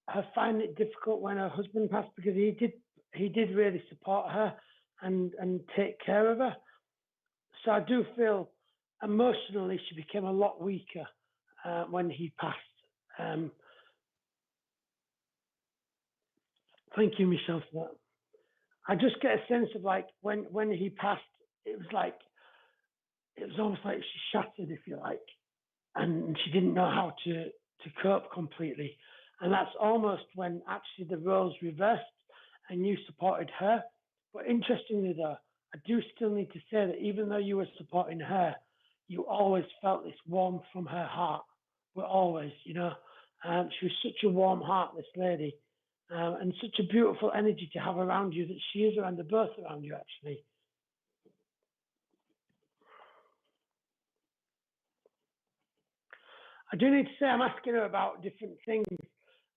her finding it difficult when her husband passed because he did really support her and take care of her. So I do feel emotionally she became a lot weaker when he passed. Um, thank you, Michelle, for that. I just get a sense of like when he passed, it was like it was almost like she shattered, if you like, and she didn't know how to cope completely. And that's almost when actually the roles reversed and you supported her. But interestingly, though, I do still need to say that even though you were supporting her, you always felt this warmth from her heart. But always, you know, she was such a warm heart, this lady, and such a beautiful energy to have around you that she is around the both around you, actually. I do need to say I'm asking her about different things,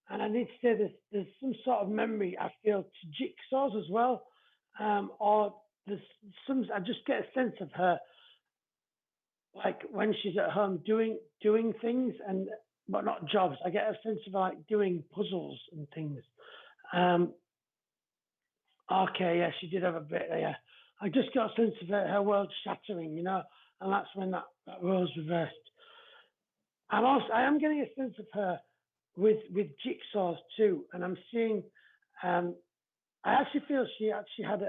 and I need to say there's some sort of memory I feel to jigsaws as well, or there's some. I just get a sense of her like when she's at home doing things and but not jobs. I get a sense of her, like doing puzzles and things. Um, okay, yeah, she did have a bit. Yeah, I just got a sense of her world shattering, you know, and that's when that role's reversed. I am getting a sense of her with jigsaws too, and I'm seeing. Um, I actually feel she actually had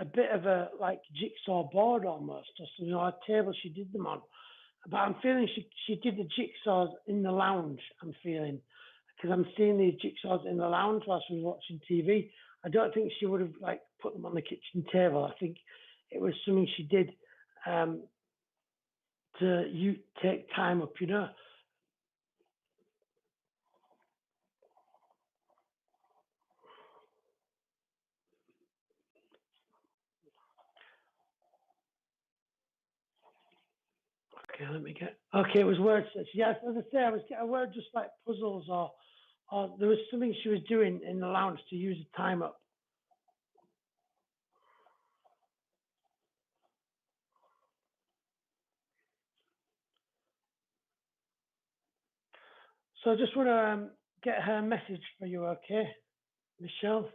a bit of a like jigsaw board almost, or you know, a table she did them on. But I'm feeling she did the jigsaws in the lounge. I'm feeling because I'm seeing these jigsaws in the lounge whilst we were watching TV. I don't think she would have like put them on the kitchen table. I think it was something she did um, to you take time up, you know. Okay, let me get. Okay, it was word search. Yes, as I say, I was getting a word just like puzzles or there was something she was doing in the lounge to use the time up. So I just want to get her message for you, okay, Michelle?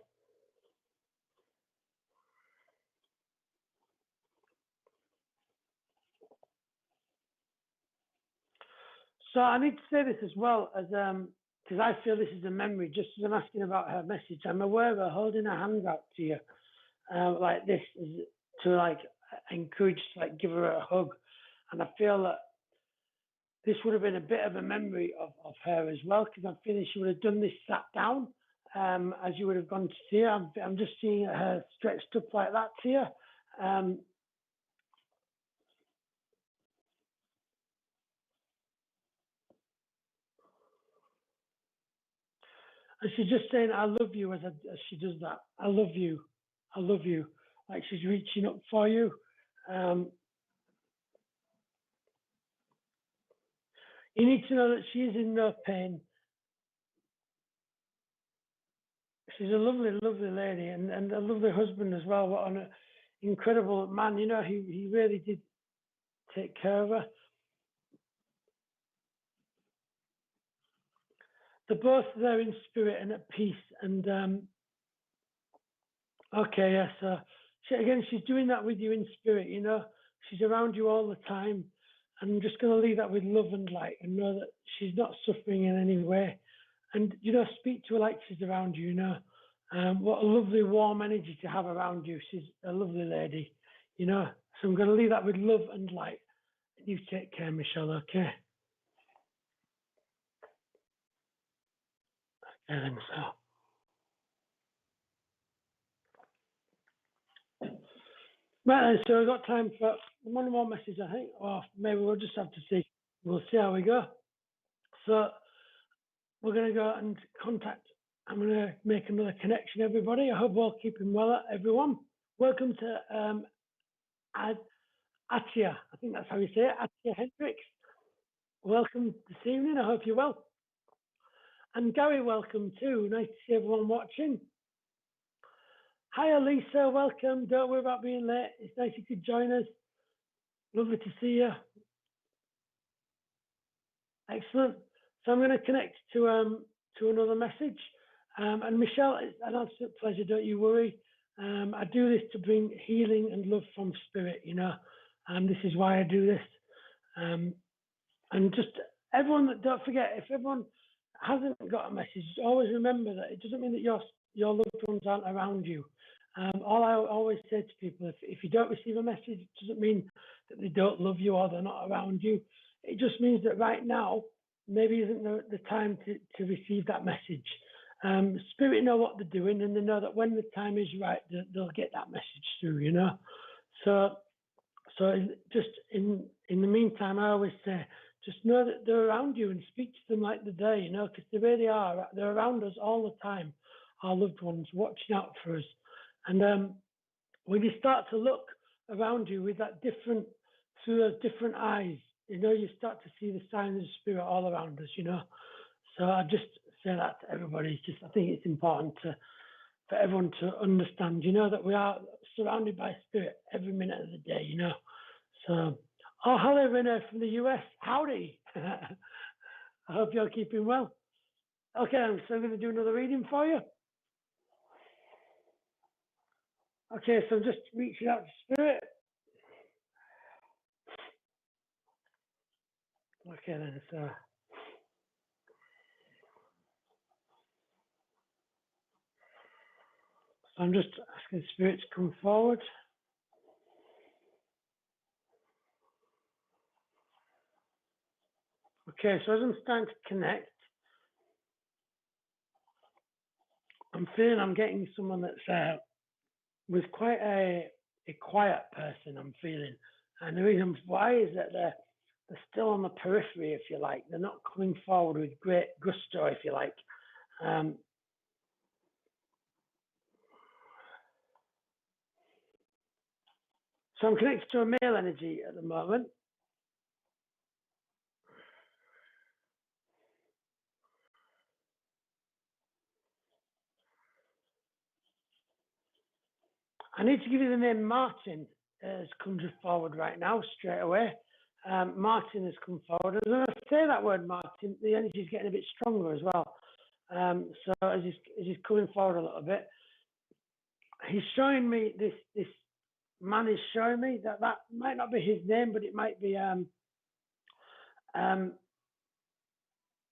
So I need to say this as well as because I feel this is a memory. Just as I'm asking about her message, I'm aware of her holding her hands out to you like this is to like encourage, to, like give her a hug, and I feel that this would have been a bit of a memory of her as well because I'm feeling she would have done this sat down as you would have gone to see her. I'm just seeing her stretched up like that to you. Um, and she's just saying, I love you as she does that. I love you. I love you. Like she's reaching up for you. You need to know that she is in no pain. She's a lovely, lovely lady, and a lovely husband as well. What an incredible man. You know, he really did take care of her. They're both there in spirit and at peace. And okay, yeah, so she's doing that with you in spirit, you know. She's around you all the time. And I'm just going to leave that with love and light and know that she's not suffering in any way. And, you know, speak to her like she's around you, you know. What a lovely, warm energy to have around you. She's a lovely lady, you know. So I'm going to leave that with love and light. You take care, Michelle, okay? Okay, then, so. Right then, so I've got time for one more message, I think, or maybe we'll just have to see. We'll see how we go. So we're going to go and contact. I'm going to make another connection, everybody. I hope we're all keeping well, everyone. Welcome to Atia. I think that's how you say it, Atia Hendricks. Welcome this evening. I hope you're well. And Gary, welcome too. Nice to see everyone watching. Hi, Elisa. Welcome. Don't worry about being late. It's nice you could join us. Lovely to see you. Excellent. So I'm going to connect to another message. And Michelle, it's an absolute pleasure. Don't you worry. I do this to bring healing and love from spirit. You know, this is why I do this. And just everyone, don't forget, if everyone hasn't got a message, always remember that it doesn't mean that your loved ones aren't around you. All I always say to people, if you don't receive a message, it doesn't mean that they don't love you or they're not around you. It just means that right now, maybe isn't the time to receive that message. Spirit know what they're doing, and they know that when the time is right, they'll get that message through, you know. So just in the meantime, I always say, just know that they're around you and speak to them like they're there, you know, because they really are. They're around us all the time, our loved ones, watching out for us. And when you start to look around you with that through those different eyes, you know, you start to see the signs of the spirit all around us, you know. So I just say that to everybody. I think it's important for everyone to understand, you know, that we are surrounded by spirit every minute of the day, you know. So, oh, hello, Renee from the US. Howdy. I hope you're keeping well. Okay, so I'm going to do another reading for you. Okay, so I'm just reaching out to spirit. Okay, then, so I'm just asking spirit to come forward. Okay, so as I'm starting to connect, I'm feeling I'm getting someone that's was quite a quiet person, I'm feeling. And the reason why is that they're still on the periphery, if you like. They're not coming forward with great gusto, if you like. So I'm connected to a male energy at the moment. I need to give you the name Martin. Has come forward right now, straight away. Martin has come forward. And when I say that word, Martin, the energy is getting a bit stronger as well. So as he's coming forward a little bit, he's showing me this man is showing me that might not be his name, but it might be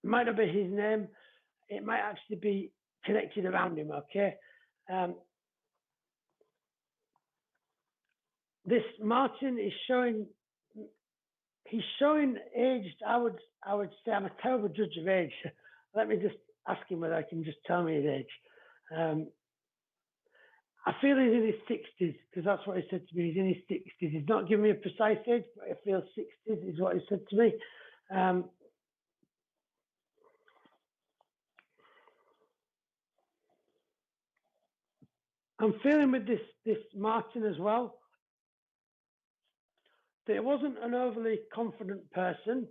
might not be his name. It might actually be connected around him. Okay. This Martin is showing. He's showing aged. I would say I'm a terrible judge of age. Let me just ask him whether I can just tell me his age. I feel he's in his 60s because that's what he said to me. He's in his 60s. He's not giving me a precise age, but I feel 60s is what he said to me. I'm feeling with this Martin as well. that he wasn't an overly confident person,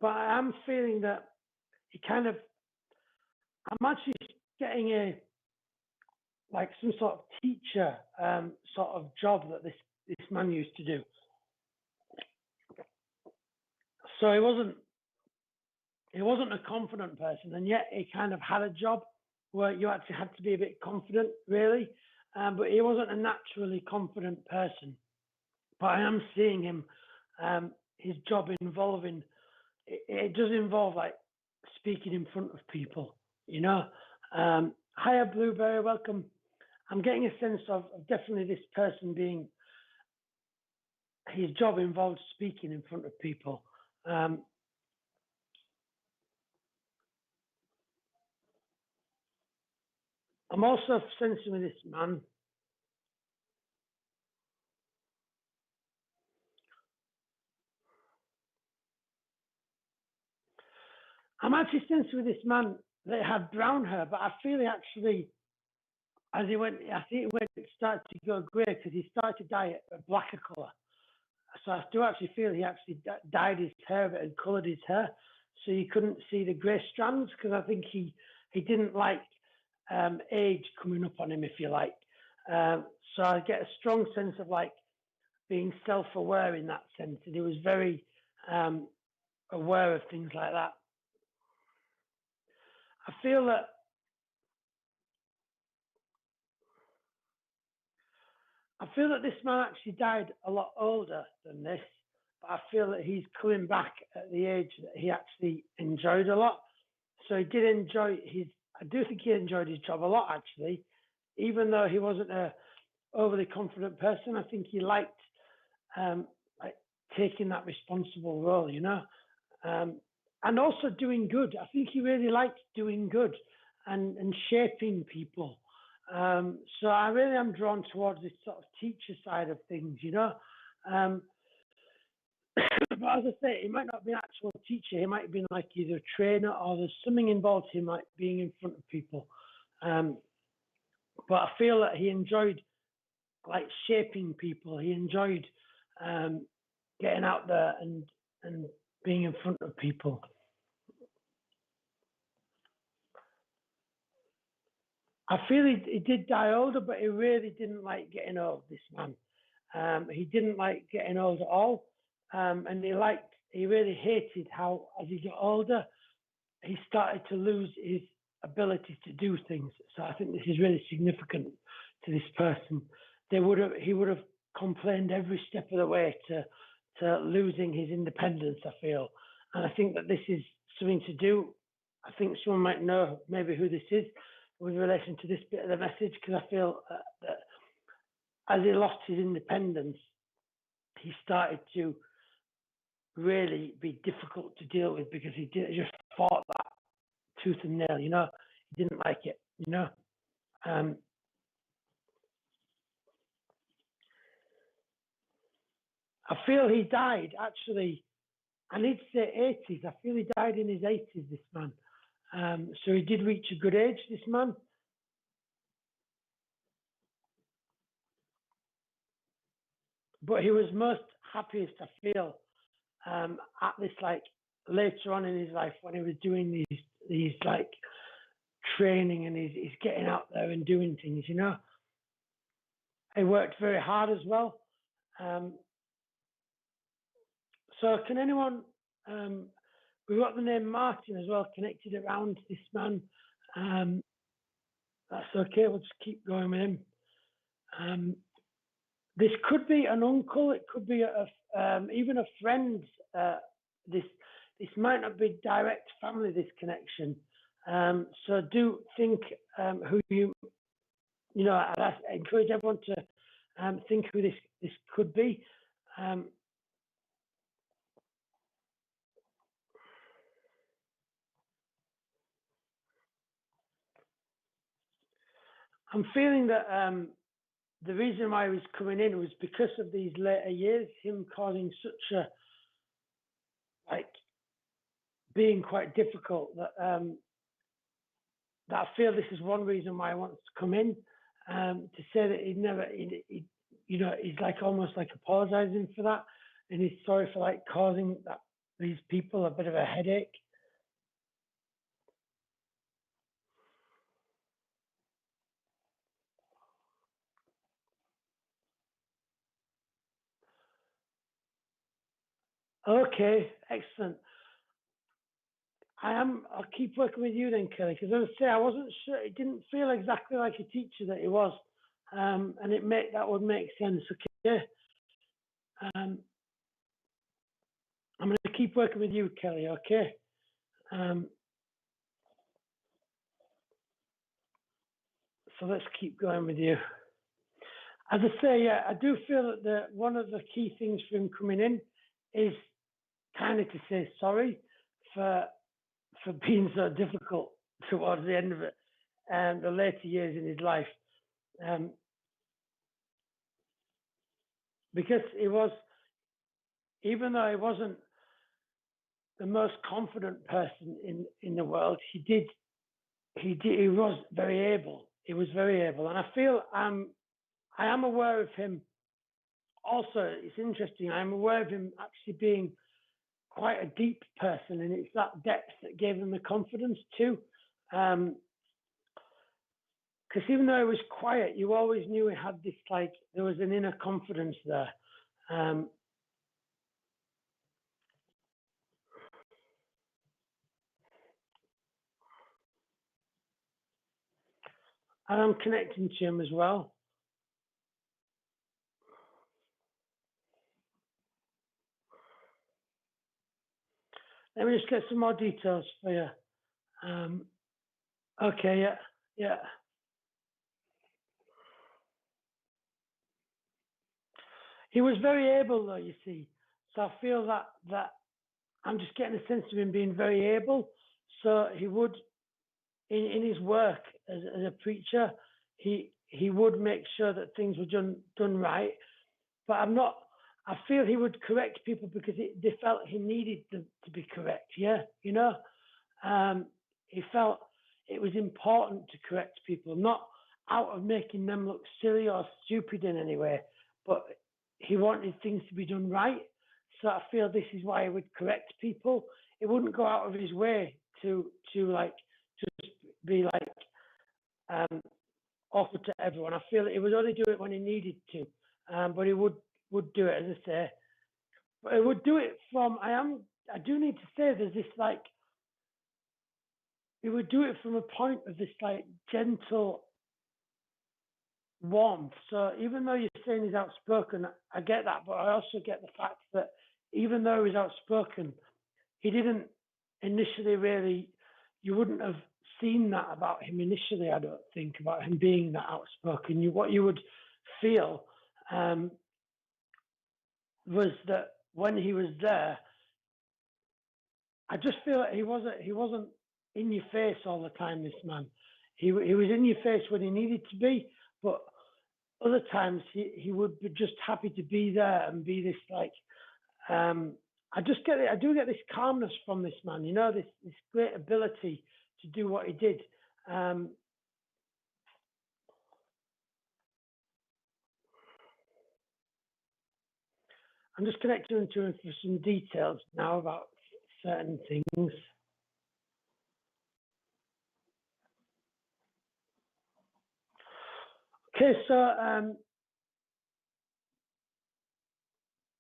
but I am feeling that he kind of, I'm actually getting a, like some sort of teacher sort of job that this man used to do. So he wasn't a confident person, and yet he kind of had a job where you actually had to be a bit confident, really. But he wasn't a naturally confident person. But I am seeing him, his job involving, it does involve like speaking in front of people, you know. Hiya, Blueberry, welcome. I'm getting a sense of definitely this person being, his job involves speaking in front of people. I'm also sensing with this man, I'm actually sensing with this man that he had brown hair, but I feel he actually, as he went, I think it started to go grey because he started to dye it a blacker colour. So I do actually feel he actually dyed his hair and coloured his hair, so you couldn't see the grey strands, because I think he didn't like age coming up on him, if you like. So I get a strong sense of like being self-aware in that sense, and he was very aware of things like that. I feel that this man actually died a lot older than this, but I feel that he's coming back at the age that he actually enjoyed a lot. So he did enjoy I do think he enjoyed his job a lot, actually, even though he wasn't a overly confident person. I think he liked like taking that responsible role, you know, and also doing good. I think he really liked doing good and shaping people. So I really am drawn towards this sort of teacher side of things, you know. But as I say, he might not be an actual teacher. He might be like either a trainer, or there's something involved him like being in front of people. But I feel that he enjoyed like shaping people. He enjoyed getting out there and being in front of people. I feel he did die older, but he really didn't like getting old, this man. He didn't like getting old at all. And he really hated how, as he got older, he started to lose his ability to do things. So I think this is really significant to this person. He would have complained every step of the way to losing his independence, I feel. And I think that this is something to do, I think someone might know maybe who this is with relation to this bit of the message, because I feel that as he lost his independence, he started to really be difficult to deal with, because he just fought that tooth and nail, you know. He didn't like it, you know. I feel he died, actually, I need to say 80s. I feel he died in his 80s, this man. So he did reach a good age, this man. But he was most happiest, I feel, at this, like, later on in his life, when he was doing these like training, and he's getting out there and doing things, you know. He worked very hard as well. So can anyone, we've got the name Martin as well connected around this man. That's okay, we'll just keep going with him. This could be an uncle, it could be even a friend. This might not be direct family, this connection. So do think who you know, I encourage everyone to think who this could be. I'm feeling that the reason why he was coming in was because of these later years, him causing such a, like, being quite difficult, that that I feel this is one reason why he wants to come in, to say that you know, he's like almost like apologizing for that. and he's sorry for like causing these people a bit of a headache. Okay, excellent. I'll keep working with you then, Kelly, because as I say, I wasn't sure. It didn't feel exactly like a teacher that he was, and that would make sense. Okay, I'm going to keep working with you, Kelly. Okay. So let's keep going with you. As I say, yeah, I do feel that one of the key things for him coming in is kind of to say sorry for being so difficult towards the end of it and the later years in his life. Because he was, even though he wasn't the most confident person in the world, he was very able. He was very able. And I feel I am aware of him. Also, it's interesting, I'm aware of him actually being quite a deep person, and it's that depth that gave him the confidence too. Because even though he was quiet, you always knew he had this, like, there was an inner confidence there. And I'm connecting to him as well. Let me just get some more details for you. Okay, yeah. He was very able, though, you see. So I feel that I'm just getting a sense of him being very able. So he would, in his work as a preacher, he would make sure that things were done right. But I feel he would correct people because they felt he needed them to be correct. Yeah, you know. He felt it was important to correct people, not out of making them look silly or stupid in any way, but he wanted things to be done right. So I feel this is why he would correct people. He wouldn't go out of his way to like just be like awful to everyone. I feel he would only do it when he needed to, but he would do it, as I say. But he would do it from. I do need to say there's this like. He would do it from a point of this like gentle warmth. So even though you're saying he's outspoken, I get that, but I also get the fact that even though he's outspoken, he didn't initially really, you wouldn't have seen that about him initially, I don't think, about him being that outspoken. What you would feel was that when he was there, I just feel that he wasn't in your face all the time, this man. He was in your face when he needed to be, but other times he would be just happy to be there and be this like I do get this calmness from this man, you know, this great ability to do what he did. I'm just connecting to him for some details now about certain things. Okay, so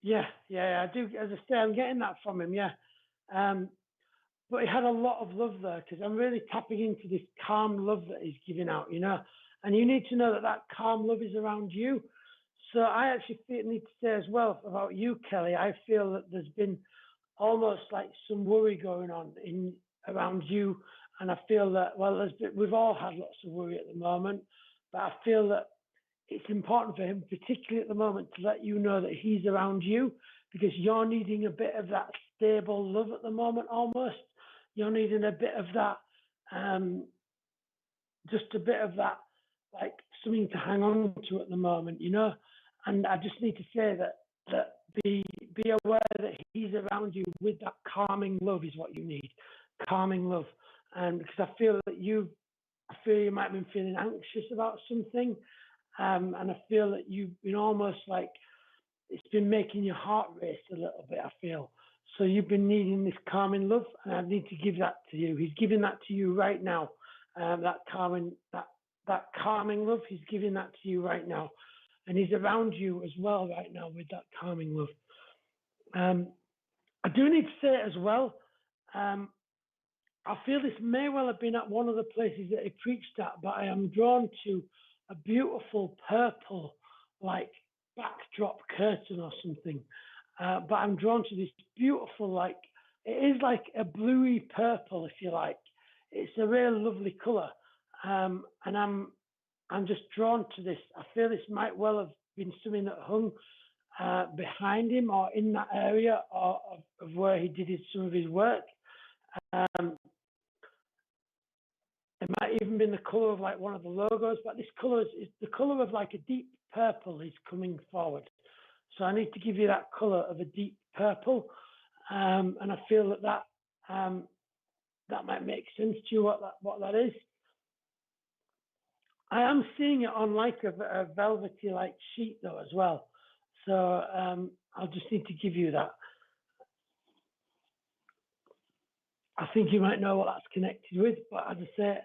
yeah, I do. As I say, I'm getting that from him. Yeah, but he had a lot of love there because I'm really tapping into this calm love that he's giving out. You know, and you need to know that calm love is around you. So I actually need to say as well about you, Kelly. I feel that there's been almost like some worry going on around you, and I feel that we've all had lots of worry at the moment, but I feel that it's important for him, particularly at the moment, to let you know that he's around you because you're needing a bit of that stable love at the moment. Almost, you're needing a bit of that, just a bit of that, like something to hang on to at the moment, you know. And I just need to say that be aware that he's around you with that calming love is what you need, calming love. And because I feel you might have been feeling anxious about something, and I feel that you've been almost like it's been making your heart race a little bit, I feel. So you've been needing this calming love, and I need to give that to you. He's giving that to you right now. That calming love, he's giving that to you right now. And he's around you as well right now with that calming love. I do need to say as well, I feel this may well have been at one of the places that he preached at, but I am drawn to a beautiful purple, like backdrop curtain or something. But I'm drawn to this beautiful, like, it is like a bluey purple, if you like. It's a real lovely colour. And I'm just drawn to this. I feel this might well have been something that hung behind him or in that area of where he did some of his work. It might even been the colour of like one of the logos, but this colour is the colour of like a deep purple is coming forward. So I need to give you that colour of a deep purple, and I feel that might make sense to you what that is. I am seeing it on like a velvety like sheet though as well. So I'll just need to give you that. I think you might know what that's connected with, but as I say,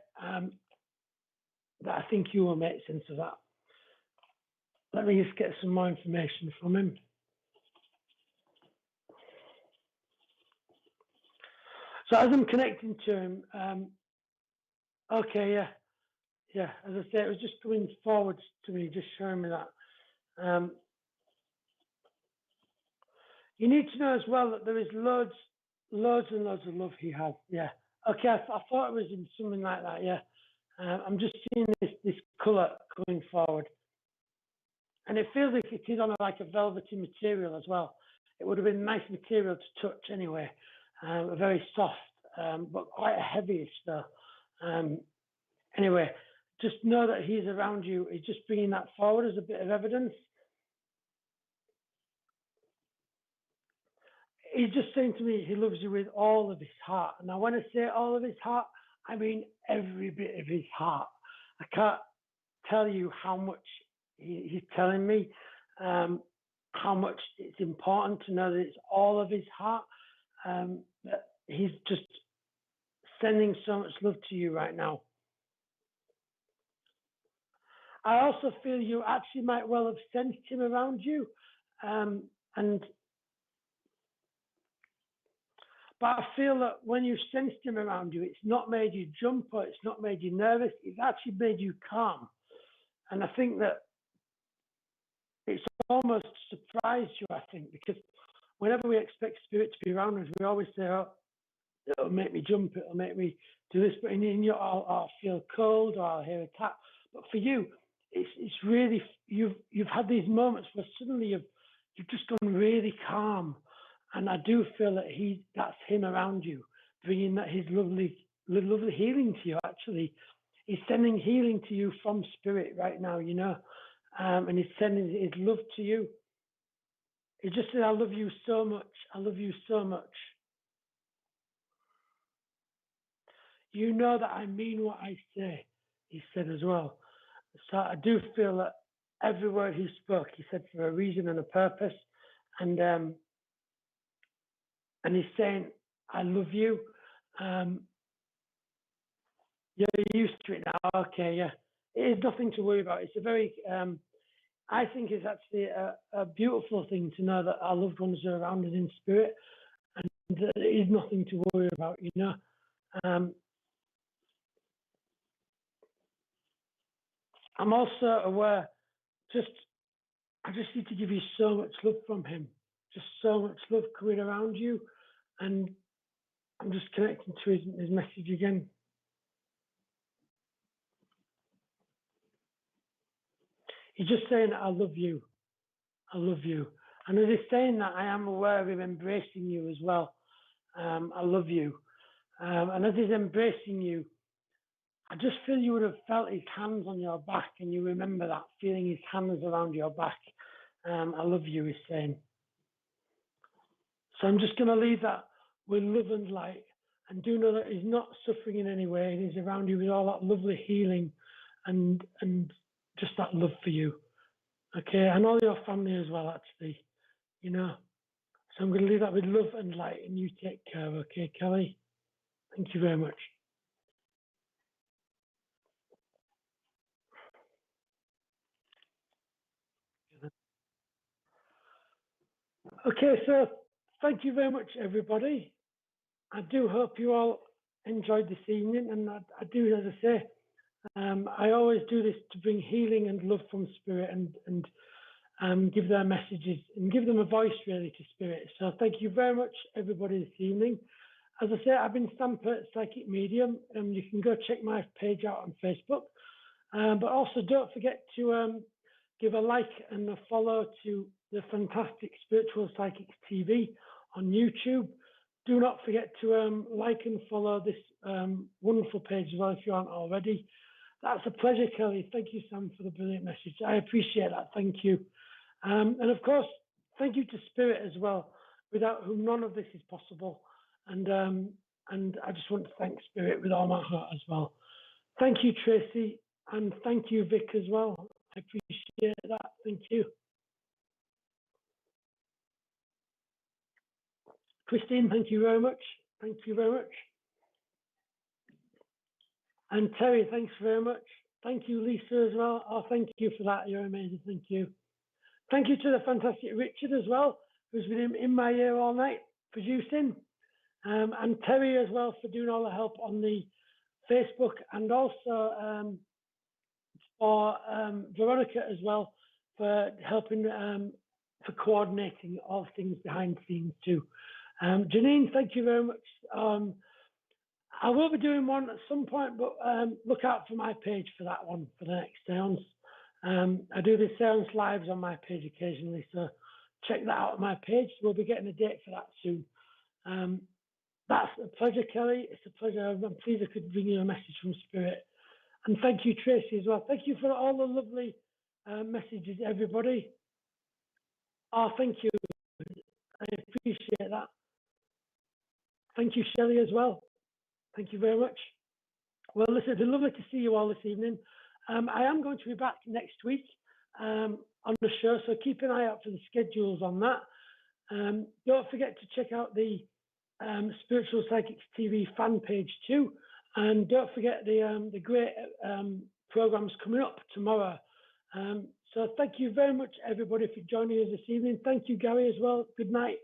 that I think you will make sense of that. Let me just get some more information from him. So as I'm connecting to him, okay, yeah, as I say, it was just coming forward to me, just showing me that. You need to know as well that there is loads and loads of love he has. Yeah. Okay, I thought it was in something like that. Yeah. I'm just seeing this colour coming forward, and it feels like it is on like a velvety material as well. It would have been a nice material to touch anyway. Very soft, but quite a heavyish though. Anyway, just know that he's around you. He's just bringing that forward as a bit of evidence. He's just saying to me he loves you with all of his heart. And when I say all of his heart, I mean every bit of his heart. I can't tell you how much he's telling me, how much it's important to know that it's all of his heart. That he's just sending so much love to you right now. I also feel you actually might well have sensed him around you, but I feel that when you sensed him around you, it's not made you jump or it's not made you nervous. It's actually made you calm. And I think that it's almost surprised you, I think, because whenever we expect spirit to be around us, we always say, oh, it'll make me jump, it'll make me do this, but in your, I'll feel cold or I'll hear a tap. But for you, it's really, you've had these moments where suddenly you've just gone really calm. And I do feel that that's him around you, bringing that his lovely healing to you, actually. He's sending healing to you from spirit right now, you know, and he's sending his love to you. He just said, I love you so much. I love you so much. You know that I mean what I say, he said as well. So I do feel that every word he spoke, he said for a reason and a purpose. And he's saying, I love you. You're used to it now. Okay, yeah. It is nothing to worry about. It's a very, I think it's actually a beautiful thing to know that our loved ones are around us in spirit, and that it is nothing to worry about, you know. I'm also aware, I just need to give you so much love from him. Just so much love coming around you. And I'm just connecting to his message again. He's just saying, I love you. I love you. And as he's saying that, I am aware of him embracing you as well. I love you. And as he's embracing you, I just feel you would have felt his hands on your back, and you remember that, feeling his hands around your back. I love you, he's saying. So I'm just going to leave that with love and light, and do know that he's not suffering in any way, and he's around you with all that lovely healing and just that love for you. Okay, and all your family as well, actually. you know. So I'm going to leave that with love and light, and you take care, okay, Kelly? Thank you very much. Okay, so thank you very much, everybody. I do hope you all enjoyed this evening, and I do, as I say, I always do this to bring healing and love from spirit and give their messages and give them a voice really to spirit. So thank you very much, everybody, this evening. As I say, I've been Sam Pirt, Psychic Medium, and you can go check my page out on Facebook. But also don't forget to give a like and a follow to the fantastic Spiritual Psychics TV on YouTube. Do not forget to like and follow this wonderful page as well if you aren't already. That's a pleasure, Kelly. Thank you, Sam, for the brilliant message. I appreciate that. Thank you. And of course, thank you to Spirit as well, without whom none of this is possible. And I just want to thank Spirit with all my heart as well. Thank you, Tracy, and thank you, Vic, as well. I appreciate that. Thank you. Christine, thank you very much. Thank you very much. And Terry, thanks very much. Thank you, Lisa, as well. Oh, thank you for that. You're amazing. Thank you. Thank you to the fantastic Richard as well, who's been in my ear all night producing. And Terry as well for doing all the help on the Facebook, and also for Veronica as well for helping, for coordinating all things behind the scenes too. Janine, thank you very much. I will be doing one at some point, but look out for my page for that one, for the next seance. I do the seance lives on my page occasionally, so check that out on my page. We'll be getting a date for that soon. That's a pleasure, Kelly. It's a pleasure. I'm pleased I could bring you a message from Spirit. And thank you, Tracy, as well. Thank you for all the lovely messages, everybody. Oh, thank you. I appreciate that. Thank you, Shelley, as well. Thank you very much. Well, listen, it's been lovely to see you all this evening. I am going to be back next week on the show, so keep an eye out for the schedules on that. Don't forget to check out the Spiritual Psychics TV fan page too, and don't forget the great programs coming up tomorrow. So thank you very much, everybody, for joining us this evening. Thank you, Gary, as well. Good night.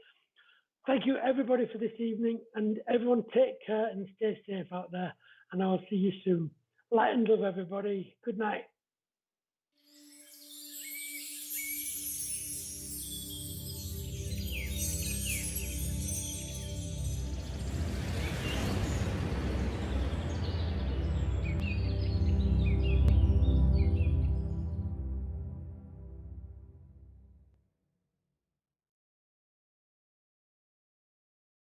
Thank you, everybody, for this evening, and everyone take care and stay safe out there, and I will see you soon. Light and love, everybody. Good night.